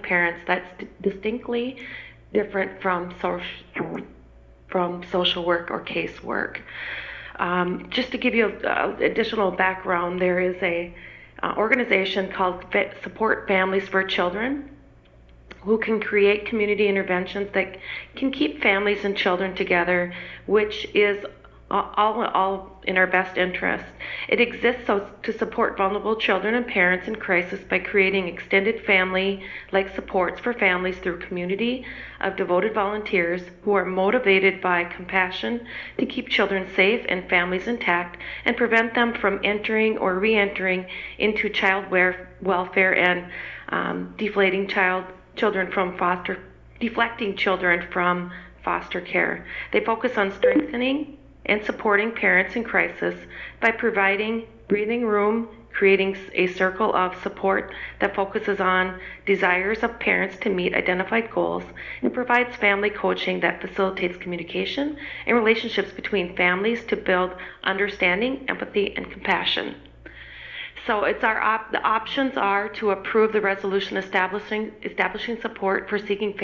parents that's distinctly different from social work or casework. Just to give you additional background, there is a organization called Support Families for Children, who can create community interventions that can keep families and children together, which is all in our best interest. It exists to support vulnerable children and parents in crisis by creating extended family-like supports for families through community of devoted volunteers who are motivated by compassion to keep children safe and families intact and prevent them from entering or re-entering into child welfare and deflecting children from foster care. They focus on strengthening and supporting parents in crisis by providing breathing room, creating a circle of support that focuses on desires of parents to meet identified goals, and provides family coaching that facilitates communication and relationships between families to build understanding, empathy, and compassion. So it's the options are to approve the resolution establishing support for seeking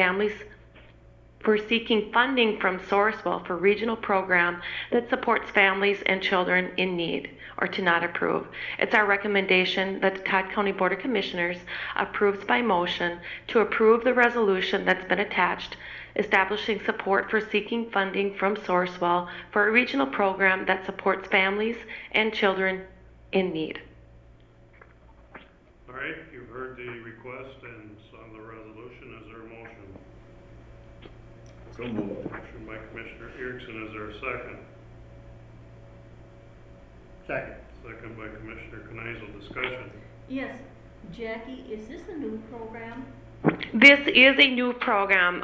funding from Sourcewell for regional program that supports families and children in need, or to not approve. It's our recommendation that the Todd County Board of Commissioners approves by motion to approve the resolution that's been attached, establishing support for seeking funding from Sourcewell for a regional program that supports families and children in need. All right, you've heard the request and on the resolution. Is there a motion? So moved. Motion by Commissioner Erickson. Is there a second? Second. Second by Commissioner Kneisel. Discussion. Yes, Jackie, is this a new program? This is a new program.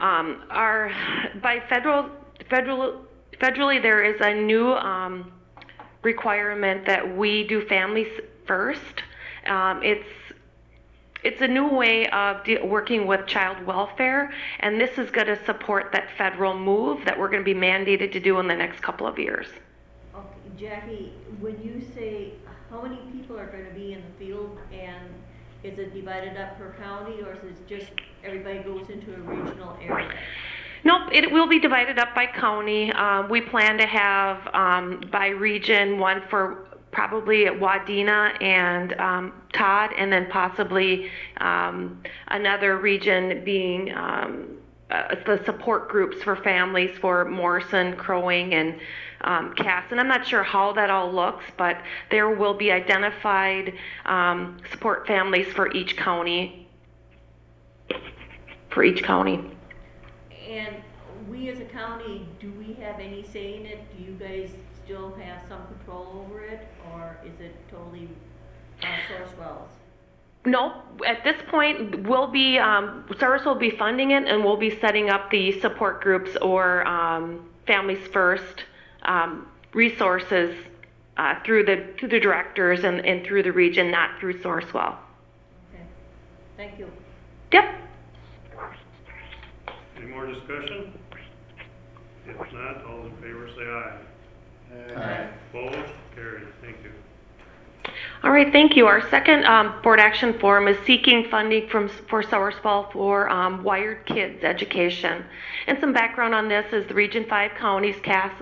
Federally, there is a new requirement that we do families first. It's a new way of working with child welfare, and this is going to support that federal move that we're going to be mandated to do in the next couple of years. Okay, Jackie, when you say how many people are going to be in the field, and is it divided up per county, or is it just everybody goes into a regional area? Nope, it will be divided up by county. We plan to have by region one for probably at Wadena and Todd, and then possibly another region being the support groups for families for Morrison, Crow Wing, and Cass. And I'm not sure how that all looks, but there will be identified support families for each county. And we as a county, do we have any say in it? Do you guys still have some control over it, or is it totally Sourcewell's? No, at this point, we'll be, Service will be funding it, and we'll be setting up the support groups or Families First resources through the directors and through the region, not through Sourcewell. Okay, thank you. Yep. Any more discussion? If not, all in favor say aye. Aye. Opposed? Carried. Thank you. All right, thank you. Our second board action form is seeking funding for Sourcewell for Wired Kids education. And some background on this is the Region 5 counties, Cass,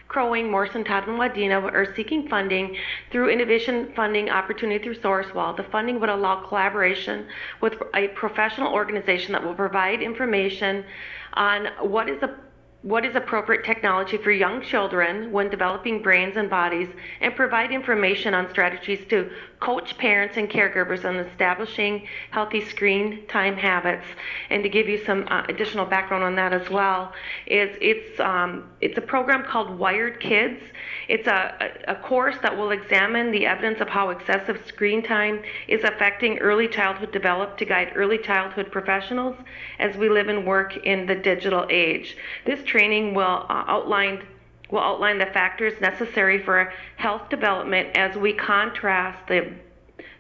Crow Wing, Morrison, Todd, and Wadena are seeking funding through innovation funding opportunity through Sourcewell. The funding would allow collaboration with a professional organization that will provide information on what is appropriate technology for young children when developing brains and bodies, and provide information on strategies to coach parents and caregivers on establishing healthy screen time habits. And to give you some additional background on that as well, it's a program called Wired Kids. It's a course that will examine the evidence of how excessive screen time is affecting early childhood development to guide early childhood professionals as we live and work in the digital age. This training will outline the factors necessary for health development as we contrast the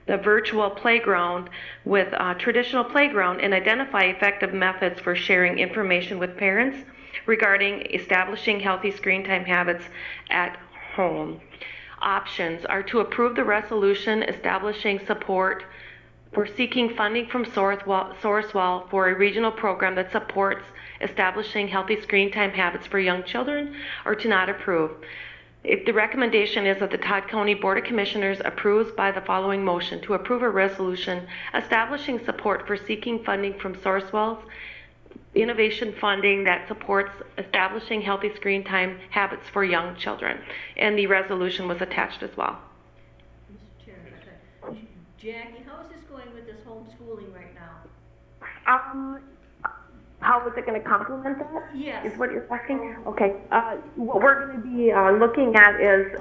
virtual playground with traditional playground and identify effective methods for sharing information with parents regarding establishing healthy screen time habits at home. Options are to approve the resolution establishing support for seeking funding from Sourcewell for a regional program that supports establishing healthy screen time habits for young children, or to not approve. If the recommendation is that the Todd County Board of Commissioners approves by the following motion to approve a resolution establishing support for seeking funding from Sourcewell's innovation funding that supports establishing healthy screen time habits for young children. And the resolution was attached as well. Mr. Chair, Jackie, how is this going with this homeschooling right now? How is it going to complement that? Yes. Is what you're asking? Okay. What we're going to be looking at is,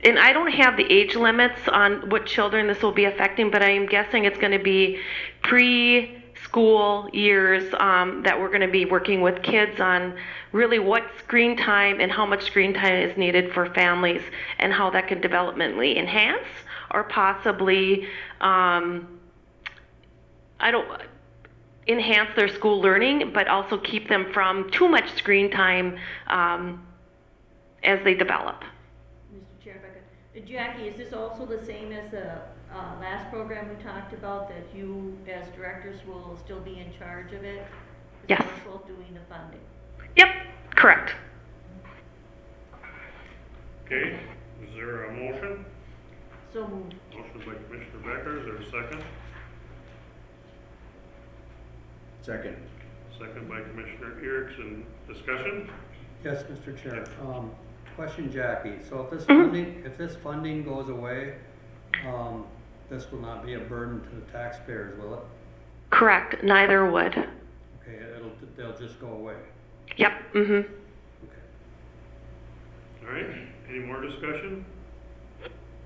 and I don't have the age limits on what children this will be affecting, but I am guessing it's going to be preschool years that we're going to be working with kids on really what screen time and how much screen time is needed for families and how that can developmentally enhance or possibly enhance their school learning, but also keep them from too much screen time as they develop. Mr. Chair, if I could. Jackie, is this also the same as the last program we talked about, that you as directors will still be in charge of it? Yes. Sourcewell doing the funding? Yep, correct. Okay, is there a motion? So moved. Motion by Commissioner Becker, is there a second? Second. Second by Commissioner Erickson. Discussion? Yes, Mr. Chair. Question, Jackie. So if this funding goes away, this will not be a burden to the taxpayers, will it? Correct, neither would. Okay, they'll just go away. Yep, Okay. All right, any more discussion?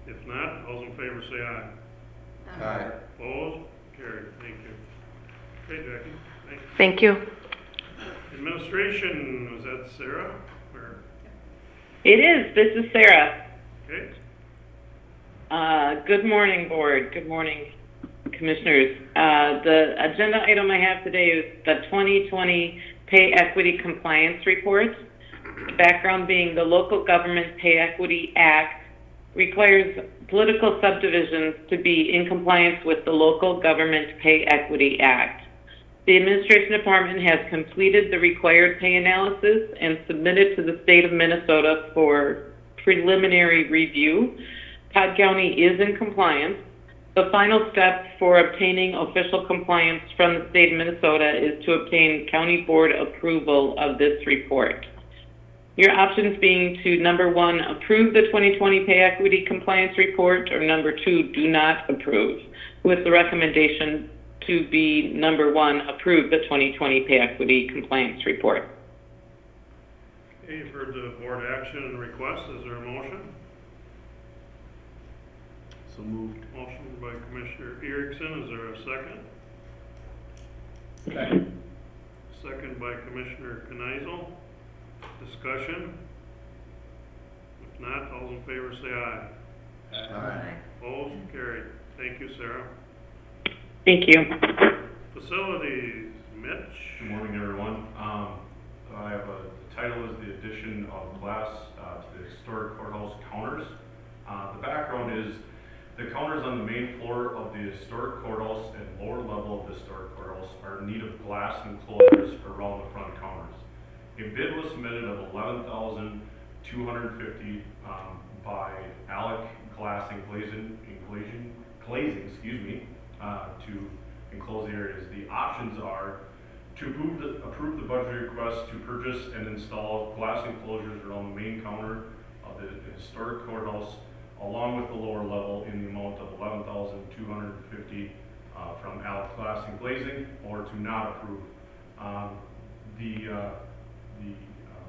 If not, all in favor say aye. Aye. Opposed? Carried. Thank you. Okay, Jackie, thanks. Thank you. Administration, was that Sarah? Or, It is. This is Sarah. okay, Good morning, Board. Good morning, Commissioners. The agenda item I have today is the 2020 Pay Equity Compliance Report. The background being the Local Government Pay Equity Act requires political subdivisions to be in compliance with the Local Government Pay Equity Act. The Administration Department has completed the required pay analysis and submitted to the state of Minnesota for preliminary review. Todd County is in compliance. The final step for obtaining official compliance from the state of Minnesota is to obtain county board approval of this report. Your options being to, number one, approve the 2020 Pay Equity Compliance Report, or number two, do not approve, with the recommendation to be, number one, approve the 2020 Pay Equity Compliance Report. okay, you've heard the board action and request. Is there a motion? So moved. Motion by Commissioner Erickson, is there a second? Second. Second by Commissioner Kneisel. Discussion? If not, all in favor say aye. Aye. Opposed? Carried. Thank you, Sarah. Thank you. Facilities, Mitch? Good morning, everyone. I have the title is the addition of glass to the historic courthouse counters. The background is the counters on the main floor of the historic courthouse and lower level of the historic courthouse are in need of glass enclosures around the front counters. A bid was submitted of $11,250 by Alec Glass and Glazing, to enclose the areas. The options are to approve the budget request to purchase and install glass enclosures around the main counter of the historic courthouse, along with the lower level, in the amount of $11,250 from Alec Glass and Glazing, or to not approve. The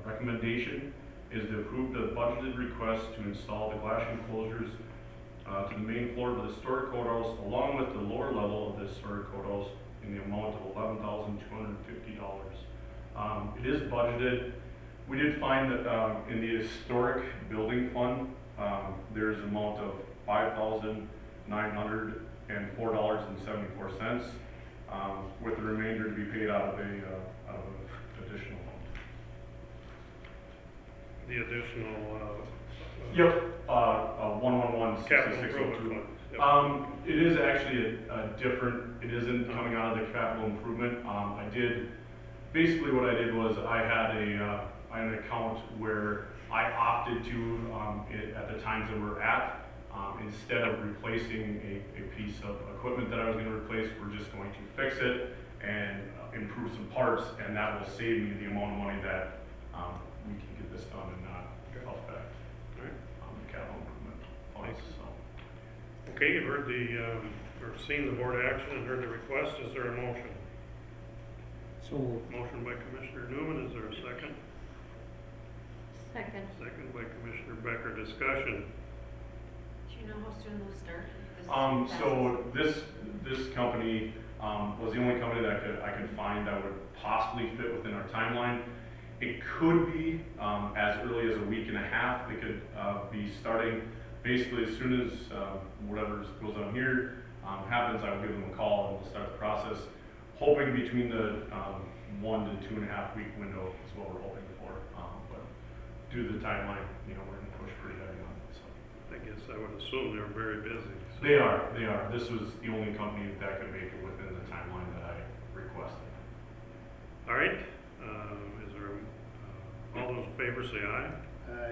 recommendation is to approve the budgeted request to install the glass enclosures to the main floor of the historic courthouse, along with the lower level of the historic courthouse, in the amount of $11,250. It is budgeted We did find that, in the historic building fund, there's an amount of $5,904.74, with the remainder to be paid out of an additional fund. The additional, Yep, 111 capital 6602. improvement funds. Yep. It is actually a different, it isn't coming out of the capital improvement. Basically what I did was I had an account where I opted to, at the times that we're at, instead of replacing a piece of equipment that I was gonna replace, we're just going to fix it and improve some parts, and that will save me the amount of money that, we can get this done and not affect, Alright. the capital improvement funds, so. Okay, you've heard or seen the board action and heard the request. Is there a motion? So moved. Motion by Commissioner Newman, is there a second? Second. Second by Commissioner Becker, discussion. Do you know how soon they'll start? So this company, was the only company that I could find that would possibly fit within our timeline. It could be, as early as a week and a half. They could, be starting basically as soon as, whatever goes on here, happens, I will give them a call and we'll start the process. Hoping between the, 1 to 2.5 week window is what we're hoping for. But due to the timeline, we're gonna push pretty heavy on it, so. I guess I would assume they're very busy. So. They are. This was the only company that could make it within the timeline that I requested. All right, is there, all those in favor say aye.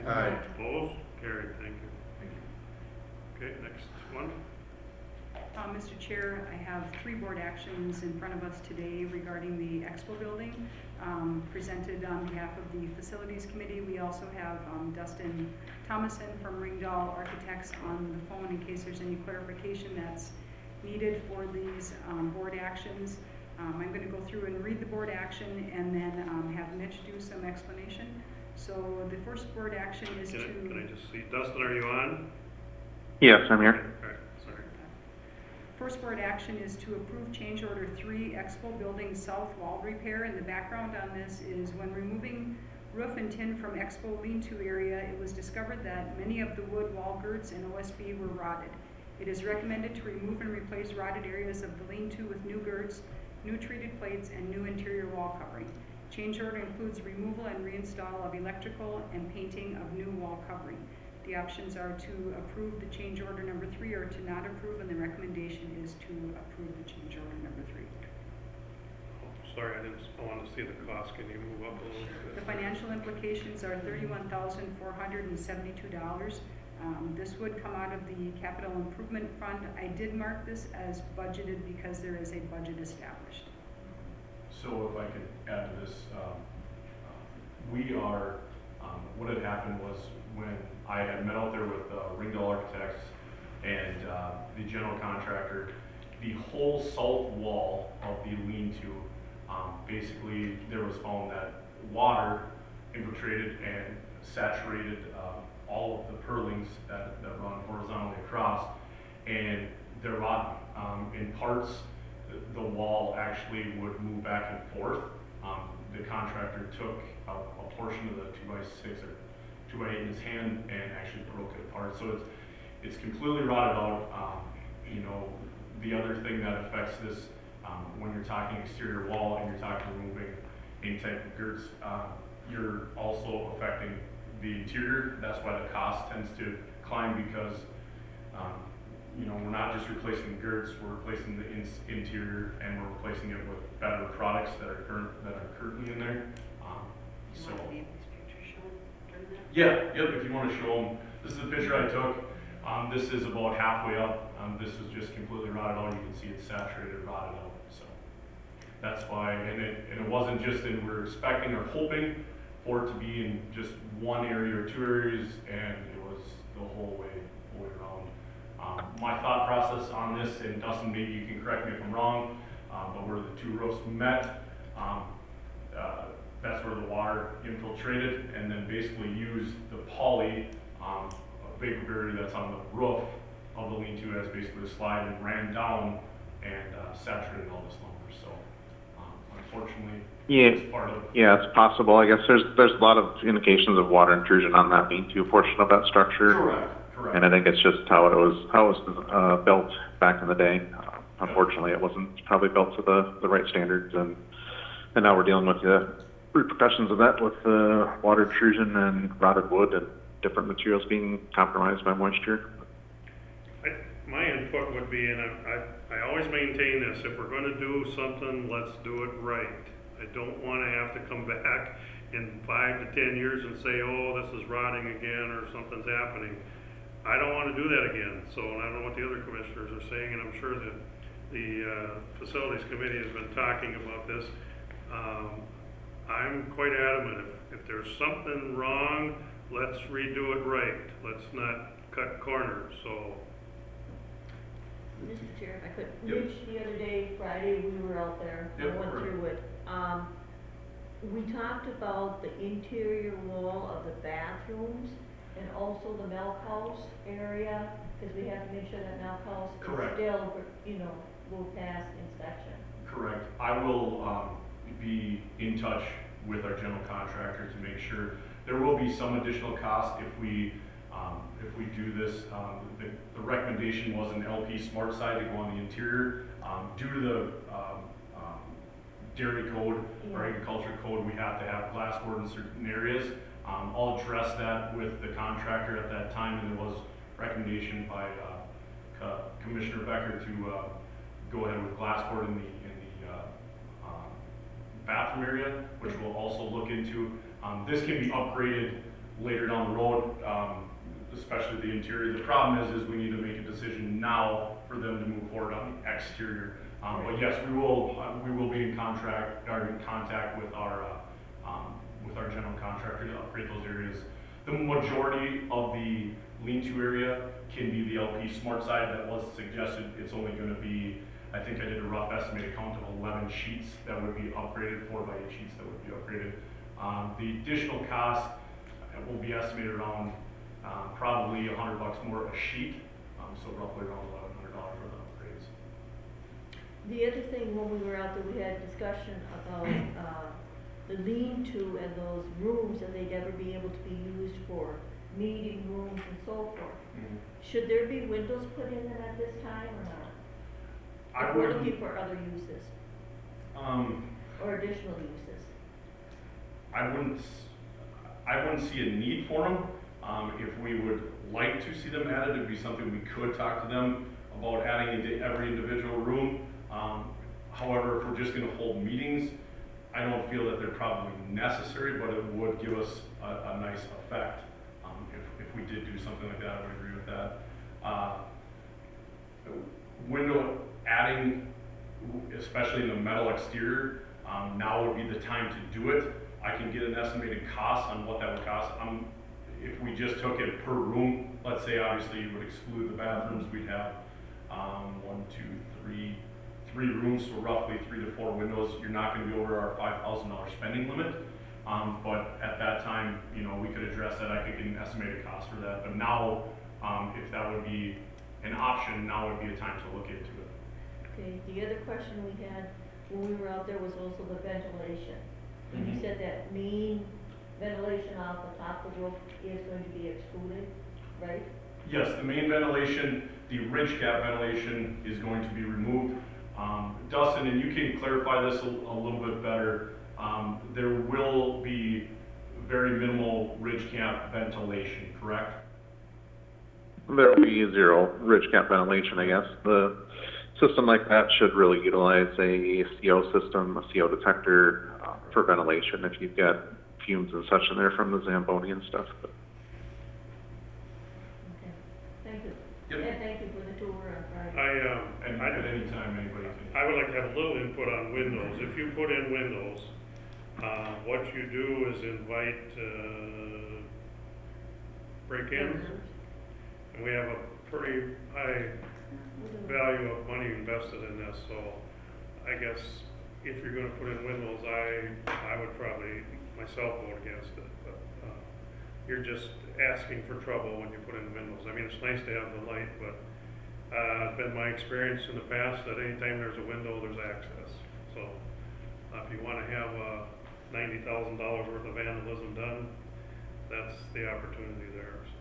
Aye. Opposed? Carried, thank you. Okay, next one. Mr. Chair, I have 3 board actions in front of us today regarding the Expo building, presented on behalf of the Facilities Committee. We also have Dustin Thomason from Mndot Architects on the phone in case there's any clarification that's needed for these board actions. I'm going to go through and read the board action and then have Mitch do some explanation. So the first board action is Can I just see, Dustin, are you on? Yes, I'm here. Okay, sorry. First board action is to approve change order 3, Expo Building South Wall Repair. And the background on this is when removing roof and tin from Expo lean-to area, it was discovered that many of the wood wall girts and OSB were rotted. It is recommended to remove and replace rotted areas of the lean-to with new girts, new treated plates, and new interior wall covering. Change order includes removal and reinstall of electrical and painting of new wall covering. The options are to approve the change order number 3 or to not approve, and the recommendation is to approve the change order number 3. Sorry, I want to see the cost. Can you move up a little bit? The financial implications are $31,472. This would come out of the capital improvement fund. I did mark this as budgeted because there is a budget established. So if I could add to this, what had happened was when I had met out there with Mndot Architects and the general contractor, the whole south wall of the lean-to, basically there was found that water infiltrated and saturated all of the purlings that run horizontally across, and they're rotten. In parts, the wall actually would move back and forth. The contractor took a portion of the 2x6 or 2x8 in his hand and actually broke it apart. So it's completely rotted out. The other thing that affects this, when you're talking exterior wall and you're talking removing any type of girts, you're also affecting the interior. That's why the cost tends to climb because we're not just replacing the girts, we're replacing the interior, and we're replacing it with better products that are currently in there. You want to leave these pictures shown during that? Yeah, yep, if you want to show them, this is the picture I took. This is about halfway up. This is just completely rotted out. You can see it's saturated, rotted out. So that's why, and it wasn't just in, we're expecting or hoping for it to be in just one area or 2 areas, and it was the whole way around. My thought process on this, and Dustin, maybe you can correct me if I'm wrong, but where the 2 roofs met, that's where the water infiltrated, and then basically used the poly vapor barrier that's on the roof of the lean-to as basically a slide and ran down and saturated all this lumber. So unfortunately, Yeah, it's part of. yeah, it's possible. I guess there's a lot of indications of water intrusion on that lean-to portion of that structure. Correct. And I think it's just how it was built back in the day. Unfortunately, it wasn't probably built to the right standards, and now we're dealing with the repercussions of that with water intrusion and rotted wood and different materials being compromised by moisture. My input would be, and I always maintain this, if we're gonna do something, let's do it right. I don't wanna have to come back in 5 to 10 years and say, oh, this is rotting again, or something's happening. I don't wanna do that again, so, and I don't know what the other commissioners are saying, and I'm sure that the facilities committee has been talking about this. I'm quite adamant, if there's something wrong, let's redo it right. Let's not cut corners, so. Mr. Chair, if I could, Yep. Mitch, the other day, Friday, we were out there, I Yep, went right. through it. We talked about the interior wall of the bathrooms and also the milk house area, because we have to make sure that milk house is Correct. still, will pass inspection. Correct. I will be in touch with our general contractor to make sure. There will be some additional cost if we do this. The recommendation was an LP Smart Side to go on the interior. Due to the dairy code or agriculture code, we have to have glass board in certain areas. I'll address that with the contractor at that time, and there was recommendation by Commissioner Becker to go ahead with glass board in the bathroom area, which we'll also look into. This can be upgraded later down the road, especially the interior. The problem is we need to make a decision now for them to move forward on the exterior. But yes, we will be in contact with our general contractor to upgrade those areas. The majority of the lean-to area can be the LP Smart Side that was suggested. It's only going to be, I think I did a rough estimated count of 11 sheets that would be upgraded, 4x8 sheets that would be upgraded. The additional cost will be estimated around probably $100 more a sheet, so roughly around $1,100 for the upgrades. The other thing, when we were out there, we had discussion about the lean-to and those rooms, and they'd never be able to be used for meeting rooms and so forth. Mm-hmm. Should there be windows put in them at this time or not? If we're looking for other uses, or additional uses. I wouldn't see a need for them. If we would like to see them added, it'd be something we could talk to them about adding into every individual room. However, if we're just gonna hold meetings, I don't feel that they're probably necessary, but it would give us a nice effect. If we did do something like that, I would agree with that. Window adding, especially in the metal exterior, now would be the time to do it. I can get an estimated cost on what that would cost. If we just took it per room, let's say obviously you would exclude the bathrooms, we'd have 3 rooms, so roughly 3 to 4 windows. You're not going to be over our $5,000 spending limit, but at that time, we could address that. I could get an estimated cost for that. But now, if that would be an option, now would be a time to look into it. Okay, the other question we had when we were out there was also the ventilation. And you said that main ventilation off the top of the roof is going to be excluded, right? Yes, the main ventilation, the ridge cap ventilation is going to be removed. Dustin, and you can clarify this a little bit better, there will be very minimal ridge cap ventilation, correct? There will be zero ridge cap ventilation, I guess. The system like that should really utilize a CO system, a CO detector for ventilation if you've got fumes and such in there from the Zamboni and stuff. But. Okay, thank you. Yep. And thank you for the tour on Friday. And at any time, anybody can. I would like to have a little input on windows. If you put in windows, what you do is invite break-ins. And we have a pretty high value of money invested in this, so I guess if you're gonna put in windows, I would probably myself vote against it, but you're just asking for trouble when you put in windows. I mean, it's nice to have the light, but it's been my experience in the past that anytime there's a window, there's access. So If you wanna have, $90,000 worth of vandalism done, that's the opportunity there, so.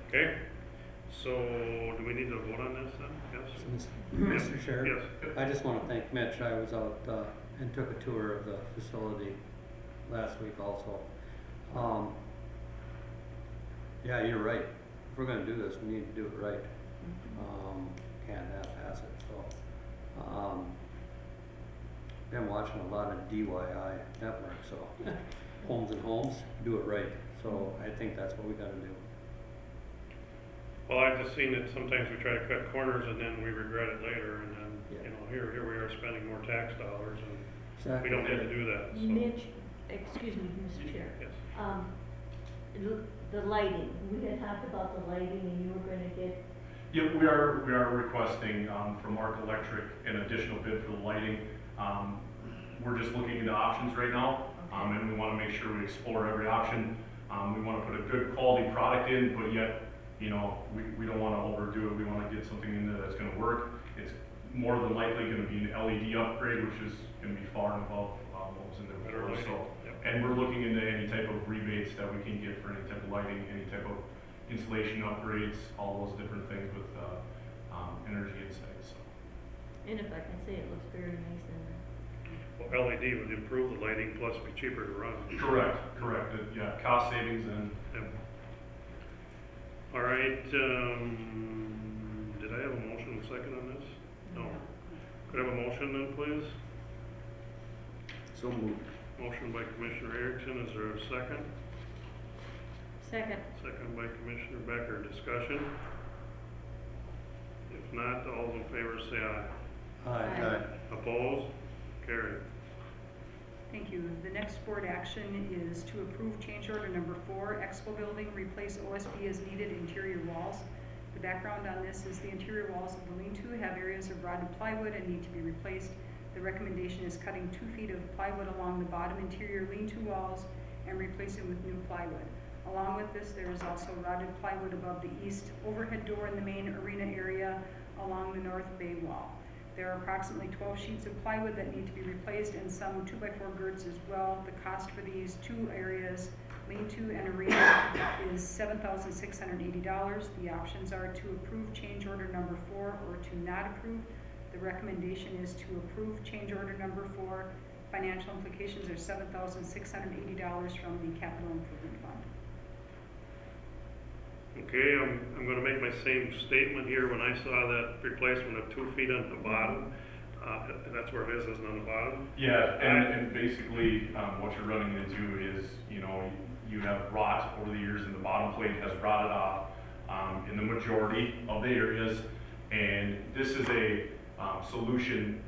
Okay, so do we need to vote on this then? Yes? Mr. Chair? Yes. I just want to thank Mitch. I was out and took a tour of the facility last week also. Yeah, you're right. If we're gonna do this, we need to do it right. Can't half-ass it, so. Been watching a lot of DIY network, so homes and homes, do it right. So I think that's what we gotta do. Well, I've just seen that sometimes we try to cut corners and then we regret it later, and then, you know, here we are spending more tax dollars, and we don't need to do that, so. Mitch, excuse me, Mr. Chair. Yes. The lighting, we had talked about the lighting and you were gonna get. Yeah, we are requesting, from Arc Electric an additional bid for the lighting. We're just looking into options right now, and we wanna make sure we explore every option. We wanna put a good quality product in, but yet, you know, we don't wanna overdo it. We wanna get something in there that's gonna work. It's more than likely gonna be an LED upgrade, which is gonna be far and above, what was in there before, so. And we're looking into any type of rebates that we can get for any type of lighting, any type of insulation upgrades, all those different things with, energy insight, so. And if I can say, it looks very nice in there. Well, LED would improve the lighting, plus be cheaper to run. Correct. Yeah, cost savings and. Yep. All right, did I have a motion and second on this? No. Could I have a motion then, please? So moved. Motion by Commissioner Erickson, is there a second? Second. Second by Commissioner Becker, discussion? If not, all those in favor say aye. Aye. Opposed? Carried. Thank you. The next board action is to approve change order number 4, Expo Building, replace OSB as needed interior walls. The background on this is the interior walls of the lean-to have areas of rotted plywood and need to be replaced. The recommendation is cutting 2 feet of plywood along the bottom interior lean-to walls and replacing with new plywood. Along with this, there is also rotted plywood above the east overhead door in the main arena area along the north bay wall. There are approximately 12 sheets of plywood that need to be replaced and some 2x4 girts as well. The cost for these 2 areas, lean-to and arena, is $7,680. The options are to approve change order number 4 or to not approve. The recommendation is to approve change order number 4. Financial implications are $7,680 from the Capital Improvement Fund. Okay, I'm gonna make my same statement here. When I saw that replacement of 2 feet on the bottom, that's where it is, isn't it, on the bottom? Yeah, and basically, what you're running into is, you know, you have rot over the years and the bottom plate has rotted off, in the majority of the areas. And this is a, solution,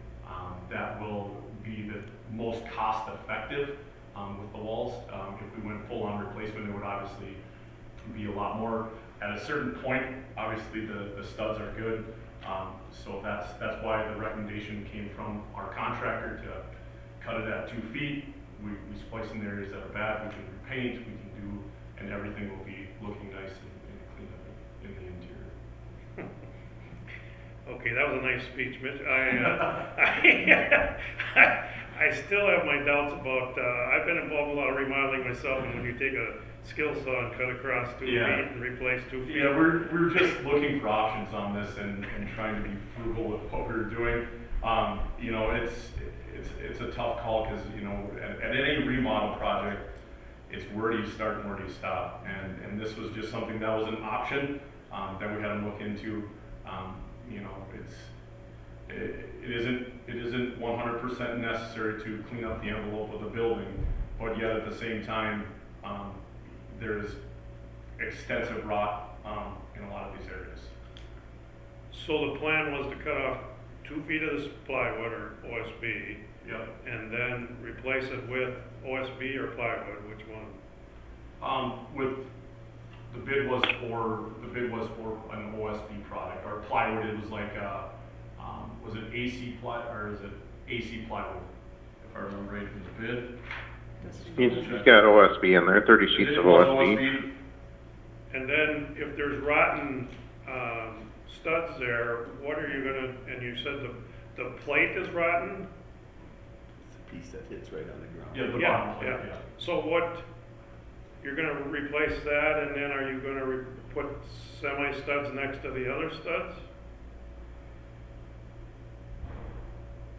that will be the most cost effective, with the walls. If we went full on replacement, it would obviously be a lot more. At a certain point, obviously the studs are good, so that's why the recommendation came from our contractor to cut it at 2 feet. We splice in the areas that are bad, we can repaint, we can do, and everything will be looking nice and clean up in the interior. Okay, that was a nice speech, Mitch. I still have my doubts about, I've been involved in a lot of remodeling myself, and when you take a skill saw and cut across 2 feet and replace 2 feet. Yeah, we're just looking for options on this and trying to be frugal with what we're doing. You know, it's a tough call because, you know, at any remodel project, it's where do you start and where do you stop? And this was just something that was an option that we had to look into. You know, it isn't 100% necessary to clean up the envelope of the building, but yet at the same time, there is extensive rot in a lot of these areas. So the plan was to cut off 2 feet of this plywood or OSB. Yep. And then replace it with OSB or plywood, which one? With the bid was for an OSB product or plywood. It was like was it AC ply or is it AC plywood? If I remember right from the bid. He's got OSB in there, 30 sheets of OSB. And then if there's rotten studs there, what are you gonna? And you said the plate is rotten? It's the piece that hits right on the ground. Yeah, the Yeah, bottom plate, yeah. yeah. So what, you're gonna replace that, and then are you gonna put semi-studs next to the other studs?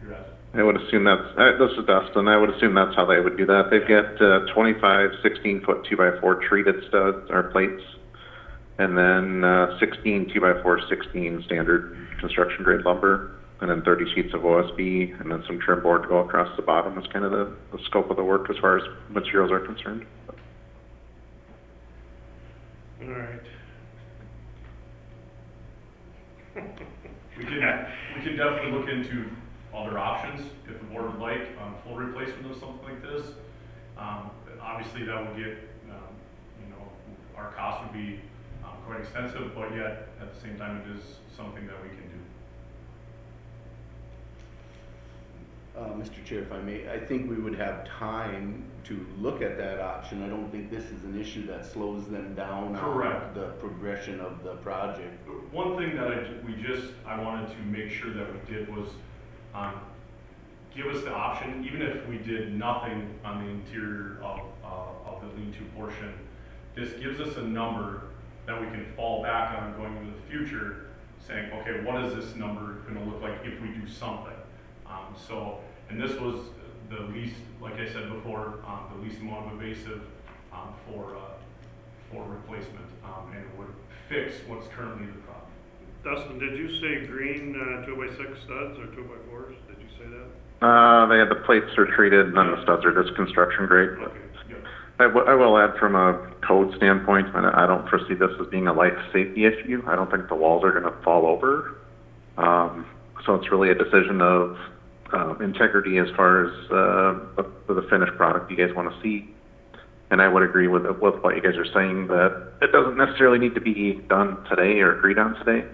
You're asking. I would assume this is Dustin, I would assume that's how they would do that. They've got 25 16-foot 2x4 treated studs or plates, and then 16 2x4 16 standard construction grade lumber, and then 30 sheets of OSB, and then some trim board to go across the bottom is kind of the scope of the work as far as materials are concerned. All right. We can definitely look into other options if the board would like, full replacement of something like this. Obviously that would get, our cost would be quite extensive, but yet at the same time it is something that we can do. Mr. Chair, if I may, I think we would have time to look at that option. I don't think this is an issue that slows them down Correct. on the progression of the project. One thing that I wanted to make sure that we did was give us the option, even if we did nothing on the interior of the lean-to portion, this gives us a number that we can fall back on going into the future, saying, okay, what is this number gonna look like if we do something? And this was the least, like I said before, the least amount of invasive for replacement, and it would fix what's currently the problem. Dustin, did you say green 2x6 studs or 2x4s? Did you say that? They had the plates are treated, and then the studs are just construction grade. Okay, yep. I will add from a code standpoint, I don't foresee this as being a life safety issue. I don't think the walls are gonna fall over. So it's really a decision of integrity as far as the finished product you guys want to see. And I would agree with what you guys are saying, that it doesn't necessarily need to be done today or agreed on today.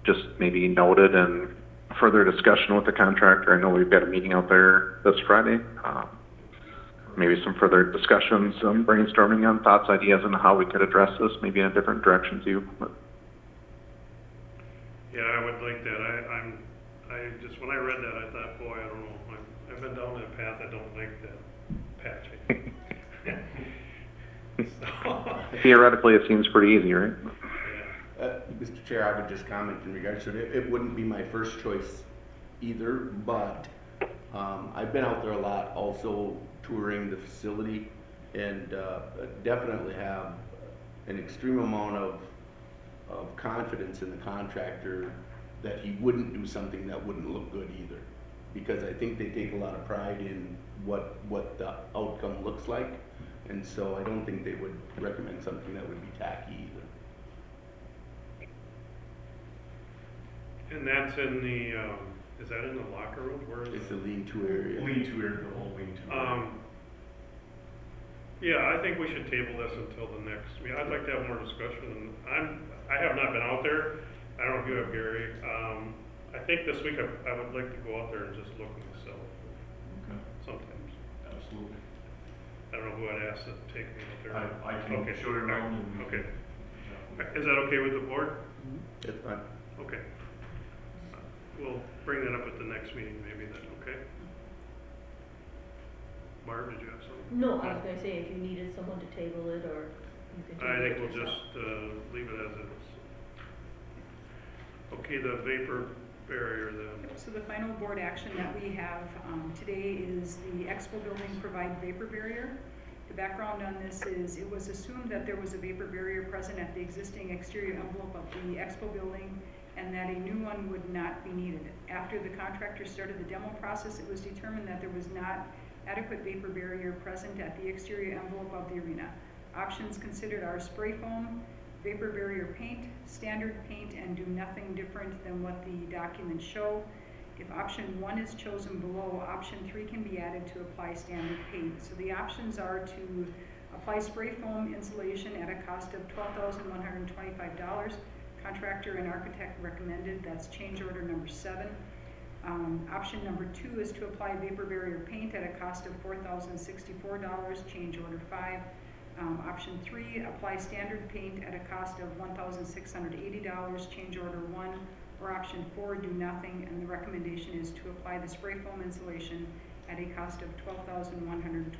Just maybe noted and further discussion with the contractor. I know we've got a meeting out there this Friday. Maybe some further discussions, some brainstorming on thoughts, ideas on how we could address this, maybe in a different direction too. Yeah, I would like that. I just, when I read that, I thought, boy, I don't know. I've been down that path. I don't like that patching. So, Theoretically, it seems pretty easy, right? yeah. Mr. Chair, I would just comment in regards to it. It wouldn't be my first choice either, but I've been out there a lot also touring the facility, and definitely have an extreme amount of confidence in the contractor that he wouldn't do something that wouldn't look good either. Because I think they take a lot of pride in what the outcome looks like, and so I don't think they would recommend something that would be tacky either. And that's in the, is that in the locker room? Where is It's it? a lean-to area. Lean-to area, the whole lean-to area. Yeah, I think we should table this until the next, I'd like to have more discussion, and I have not been out there. I don't know if you have, Gary. I think this week I would like to go out there and just look myself. Okay. Sometimes. Absolutely. I don't know who I'd ask to take me out there. I can Okay. show you around and. Okay. Yeah. Is that okay with the board? It's fine. Okay. We'll bring that up at the next meeting maybe then, okay? Barb, did you have something? No, I was gonna say, if you needed someone to table it, or you could I table think it we'll yourself. just leave it as it is. Okay, the vapor barrier then. So the final board action that we have today is the Expo building provide vapor barrier. The background on this is it was assumed that there was a vapor barrier present at the existing exterior envelope of the Expo building and that a new one would not be needed. After the contractor started the demo process, it was determined that there was not adequate vapor barrier present at the exterior envelope of the arena. Options considered are spray foam, vapor barrier paint, standard paint, and do nothing different than what the documents show. If option 1 is chosen below, option 3 can be added to apply standard paint. So the options are to apply spray foam insulation at a cost of $12,125. Contractor and architect recommended, that's change order number 7. Option number 2 is to apply vapor barrier paint at a cost of $4,064, change order 5. Option 3, apply standard paint at a cost of $1,680, change order 1. or option 4, do nothing, and the recommendation is to apply the spray foam insulation at a cost of $12,125.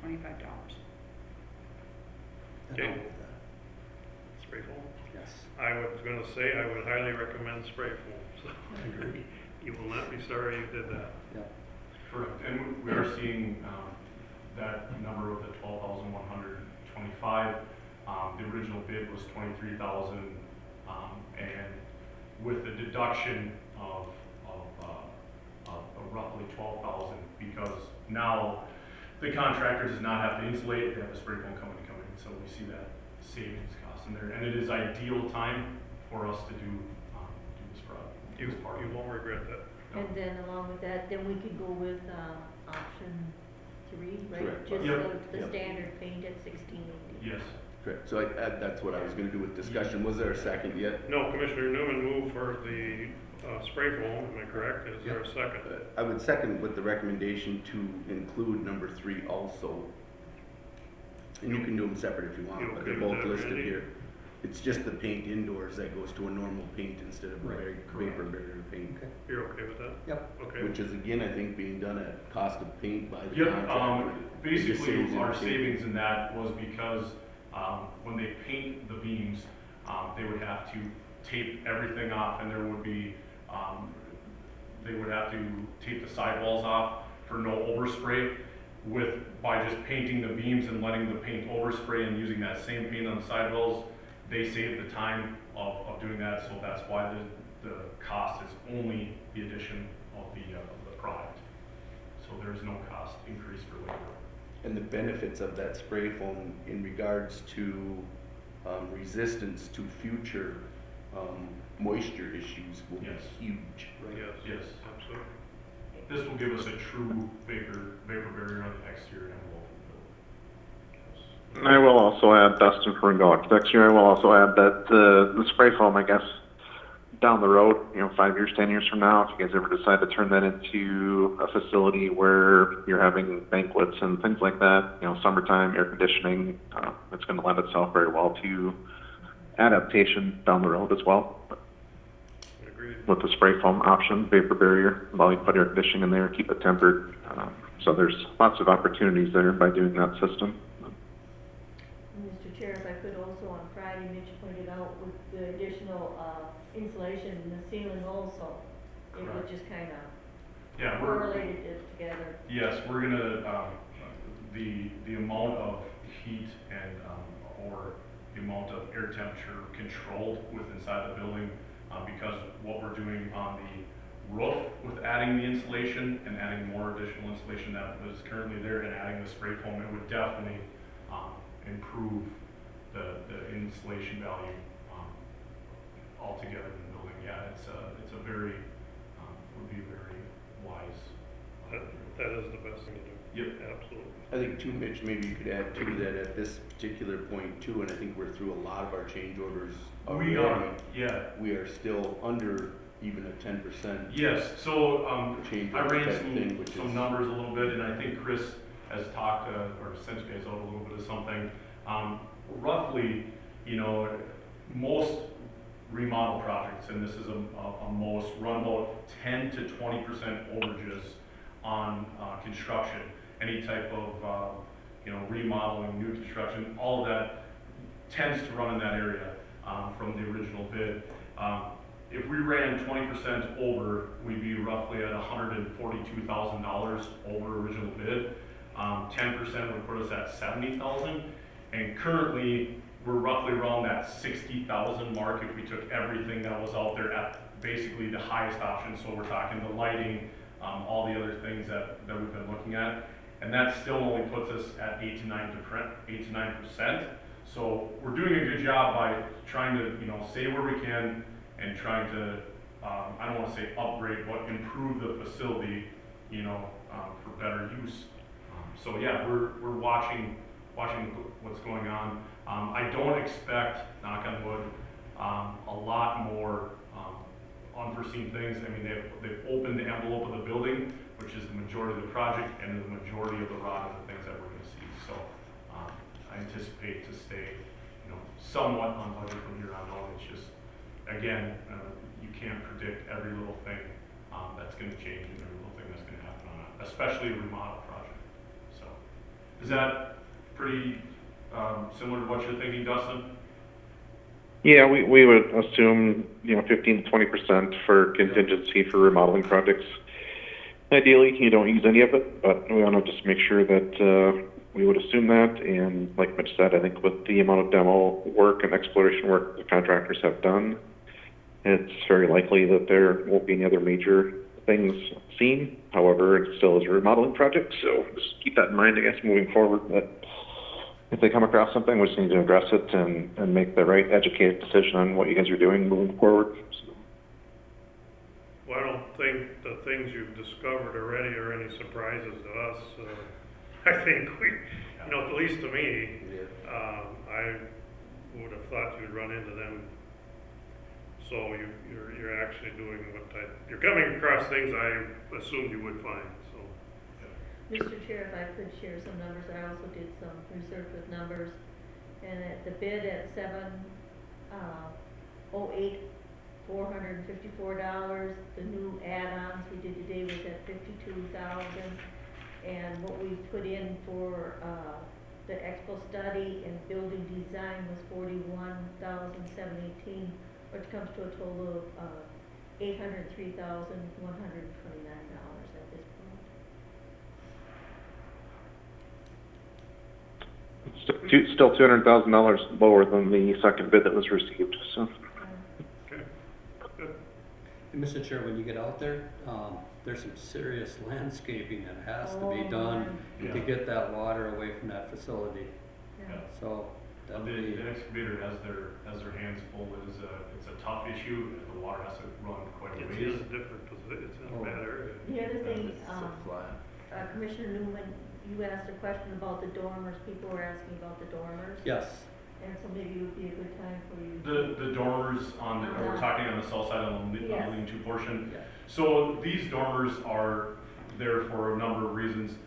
Okay. Spray foam? Yes. I was gonna say, I would highly recommend spray foam, so. You will not be sorry you did that. Yep. Correct, and we are seeing, that number of the 12,125. The original bid was 23,000, and with the deduction of roughly 12,000, because now the contractor does not have to insulate, they have a spray foam company come in, so we see that savings cost in there, and it is ideal time for us to do this project. You won't regret that. And then along with that, then we could go with, option 3, right? Correct. Just Yep. the Yep. standard paint at 1680. Yes. Correct, so that's what I was gonna do with discussion. Was there a second yet? No, Commissioner Newman moved for the, spray foam, am I correct? Is there a second? I would second with the recommendation to include number 3 also. And you can do them separate if you You want, but okay they're with both that, listed Randy? here. It's just the paint indoors that goes to a normal paint instead of a Right. vapor barrier paint. Okay. You're okay with that? Yep. Okay. Which is again, I think, being done at cost of paint by the Yep, contractor. It just saves basically, in our paint. savings in that was because, when they paint the beams, they would have to tape everything off, and there would be, they would have to tape the sidewalls off for no overspray. By just painting the beams and letting the paint overspray and using that same paint on the sidewalls, they save the time of doing that, so that's why the cost is only the addition of the product. So there's no cost increase for labor. And the benefits of that spray foam in regards to resistance to future moisture issues will be Yes. huge. Yes. Yes. Absolutely. This will give us a true vapor barrier on the exterior envelope of the building. I will also add, Dustin, for Go Architecture, I will also add that the spray foam, I guess, down the road, 5 years, 10 years from now, if you guys ever decide to turn that into a facility where you're having banquets and things like that, summertime, air conditioning, it's going to lend itself very well to adaptation down the road as well. Agreed. With the spray foam option, vapor barrier, allow you to put air conditioning in there, keep it tempered. So there's lots of opportunities there by doing that system. Mr. Chair, if I could also, on Friday, Mitch pointed out with the additional, insulation in the ceiling also, it would Correct. just kind of Yeah, correlated it together. yes, we're gonna, the amount of heat and, or the amount of air temperature controlled with inside the building, because what we're doing on the roof with adding the insulation and adding more additional insulation that was currently there and adding the spray foam, it would definitely, improve the insulation value, altogether in the building. Yeah, it's a very, would be very wise. That is the best thing to do. Yep. Absolutely. I think too, Mitch, maybe you could add to that at this particular point too, and I think we're through a lot of our change orders already. We are, yeah. We are still under even a 10%. Yes, so, Change I order ran type thing, which some is- numbers a little bit, and I think Chris has talked, or sent you guys out a little bit of something. Roughly, most remodel projects, and this is a most, run about 10 to 20% overages on construction. Any type of, remodeling, new construction, all of that tends to run in that area from the original bid. If we ran 20% over, we'd be roughly at $142,000 over original bid. 10% would put us at $70,000, and currently we're roughly around that $60,000 mark if we took everything that was out there at basically the highest option. So we're talking the lighting, all the other things that we've been looking at, and that still only puts us at 8 to 9%. So we're doing a good job by trying to save where we can and trying to I don't want to say upgrade, but improve the facility, for better use. So yeah, we're watching what's going on. I don't expect, knock on wood, a lot more unforeseen things. I mean, they've opened the envelope of the building, which is the majority of the project and the majority of the rod of the things that we're going to see. So I anticipate to stay, somewhat on budget from here on out. It's just again, you can't predict every little thing that's going to change and every little thing that's going to happen on it, especially a remodel project. So, is that pretty similar to what you're thinking, Dustin? Yeah, we would assume, 15 to 20% for contingency for remodeling projects. Ideally, you don't use any of it, but we want to just make sure that we would assume that. And like Mitch said, I think with the amount of demo work and exploration work the contractors have done, it's very likely that there won't be any other major things seen. However, it still is a remodeling project, so just keep that in mind, I guess, moving forward. That if they come across something, we just need to address it and make the right educated decision on what you guys are doing moving forward. So. Well, I don't think the things you've discovered already are any surprises to us. I think at least to me, I would have thought you'd run into them. So you're actually doing you're coming across things I assumed you would find, so. Mr. Chair, if I could share some numbers, I also did some research with numbers, and at the bid at $708, $454. The new add-ons we did today was at $52,000, and what we put in for the expo study and building design was $41,718, which comes to a total of $803,129 at this point. It's still $200,000 lower than the second bid that was received. So. Okay. Good. And Mr. Chair, when you get out there, there's some serious landscaping that has to be done to get that water away from that facility. Yeah. So that'll be. The excavator has their hands full. It's a tough issue. The water has to run quite a ways. It's in a different position. It's in a bad area. The other thing, Commissioner Newman, you asked a question about the dormers. People were asking about the dormers. Yes. And so maybe it would be a good time for you. The dormers we're talking on the south side of the lean-to portion. Yeah. So these dormers are there for a number of reasons.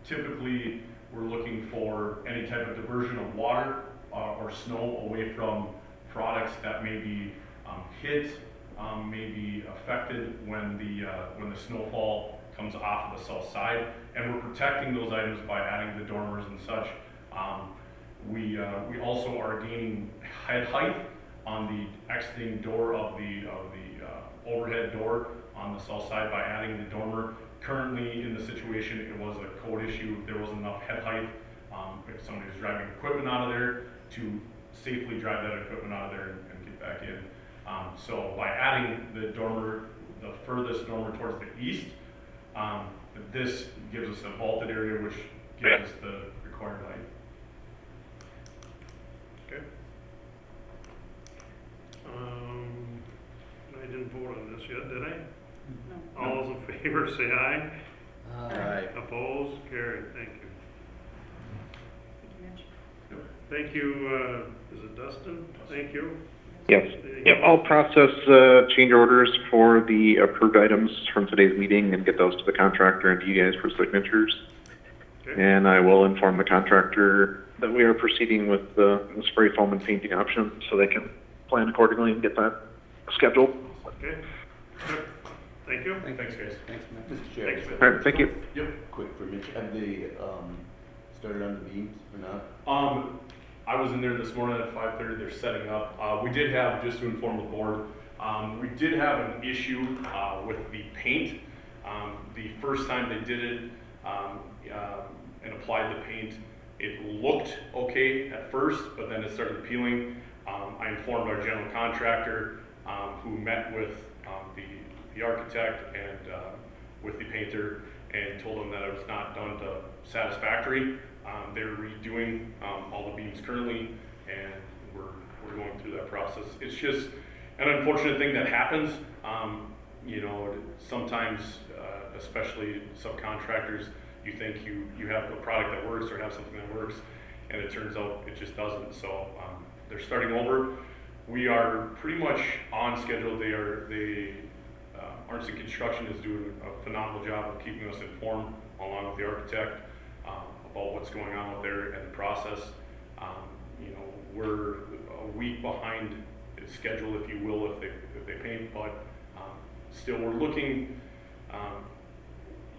Typically, we're looking for any type of diversion of water or snow away from products that may be hit, may be affected when the snowfall comes off of the south side, and we're protecting those items by adding the dormers and such. We also are gaining head height on the exiting door of the overhead door on the south side by adding the dormer. Currently, in the situation, it was a code issue. There wasn't enough head height. If somebody was driving equipment out of there, to safely drive that equipment out of there and get back in. So by adding the dormer, the furthest dormer towards the east, this gives us a vaulted area, which gives us the required height. Okay. I didn't vote on this yet, did I? No. All those in favor say aye. Aye. Opposed? Carried. Thank you. Thank you, Mitch. Thank you, is it Dustin? Thank you. Yes. Yep. I'll process change orders for the approved items from today's meeting and get those to the contractor and to you guys for signatures. Okay. And I will inform the contractor that we are proceeding with the spray foam and painting option so they can plan accordingly and get that scheduled. Okay. Good. Thank you. Thanks, guys. Thanks, Mitch. Mr. Chair. Thanks, All right. Thank you. Yep. Quick for Mitch, have they started on the beams or not? I was in there this morning at 5:30. They're setting up. We did have, just to inform the board, we did have an issue with the paint. The first time they did it and applied the paint, it looked okay at first, but then it started peeling. I informed our general contractor who met with the architect and with the painter and told them that it was not done to satisfactory. They're redoing all the beams currently, and we're going through that process. It's just an unfortunate thing that happens. Sometimes, especially subcontractors, you think you have a product that works or have something that works, and it turns out it just doesn't. So they're starting over. We are pretty much on schedule. Arnson Construction is doing a phenomenal job of keeping us informed, along with the architect, about what's going on out there and the process. We're a week behind. It schedule, if you will, if they paint, but, still, we're looking,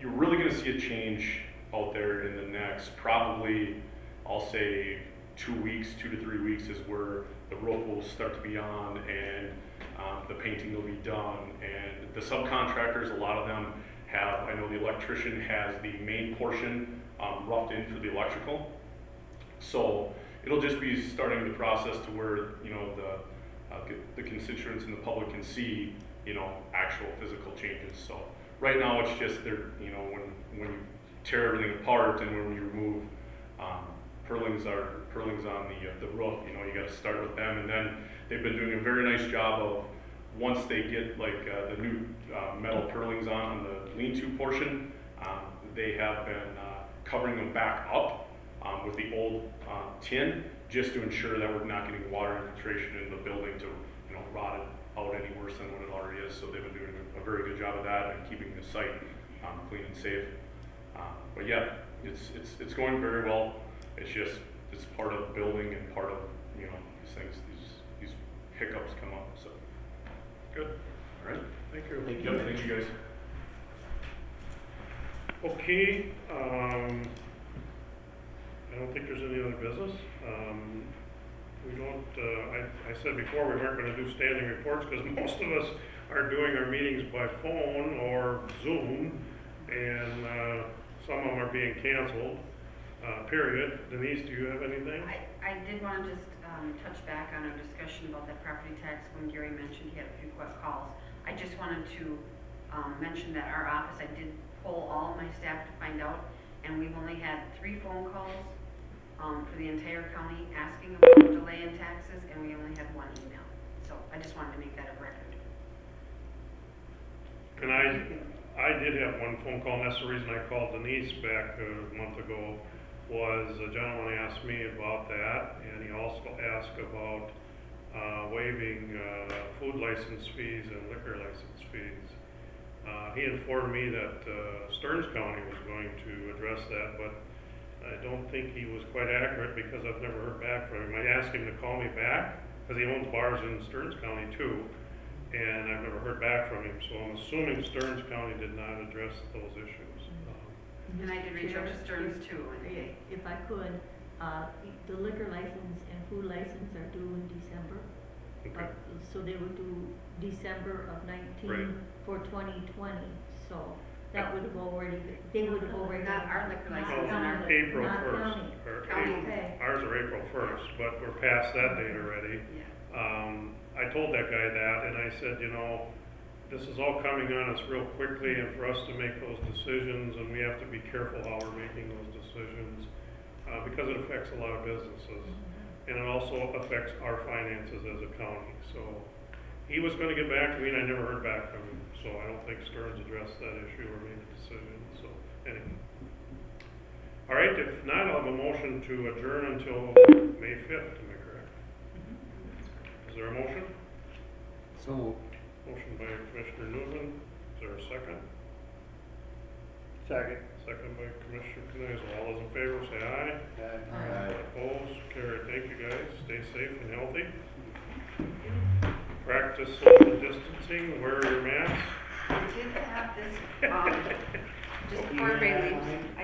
you're really gonna see a change out there in the next, probably, I'll say, 2 weeks, 2 to 3 weeks is where the roof will start to be on and the painting will be done. And the subcontractors, a lot of them have, I know the electrician has the main portion roughed in for the electrical. So it'll just be starting the process to where, you know, the constituents and the public can see, you know, actual physical changes. So right now it's just there, you know, when you tear everything apart and when you remove purlings on the roof, you know, you gotta start with them, and then they've been doing a very nice job of, once they get like the new metal purlings on the lean-to portion, they have been covering them back up with the old tin, just to ensure that we're not getting water infiltration in the building to, you know, rot it out any worse than what it already is. So they've been doing a very good job of that and keeping the site clean and safe. But yeah, it's going very well. It's just, it's part of building and part of, you know, these things, these hiccups come up, so. Good, all right, thank you. Thank you. Yep, thank you guys. Okay, I don't think there's any other business. We don't, I said before we weren't gonna do standing reports because most of us are doing our meetings by phone or Zoom, and some of them are being canceled, period. Denise, do you have anything? I did want to just touch back on our discussion about that property tax when Gary mentioned he had a few quick calls. I just wanted to mention that our office, I did poll all of my staff to find out, and we've only had 3 phone calls for the entire county asking about the delay in taxes, and we only had 1 email. So I just wanted to make that a record. And I did have 1 phone call, and that's the reason I called Denise back a month ago, was a gentleman asked me about that, and he also asked about waiving food license fees and liquor license fees. He informed me that Stearns County was going to address that, but I don't think he was quite accurate because I've never heard back from him. I asked him to call me back, because he owns bars in Stearns County too, and I've never heard back from him, so I'm assuming Stearns County did not address those issues. And I did reach out to Stearns too. If I could, the liquor license and food license are due in December. Okay. So they would do December of 19 Right. for 2020, so that would have already, they would have already. Not our liquor license. Well, Not April not 1st, county. or County. Okay. ours are April 1st, but we're past that date already. Yeah. I told that guy that, and I said, you know, this is all coming on us real quickly, and for us to make those decisions, and we have to be careful how we're making those decisions, because it affects a lot of businesses, and it also affects our finances as a county. So he was gonna get back to me, and I never heard back from him, so I don't think Stearns addressed that issue or made a decision, so anyway. All right, if not, I'll have a motion to adjourn until May 5th, am I correct? Is there a motion? So, Motion by Commissioner Newman, is there a second? Second. Second by Commissioner Kneisel. All those in favor say aye. Aye. Opposed, carried. Thank you guys, stay safe and healthy. Practice social distancing, wear your masks. I did have this, just before everybody leaves,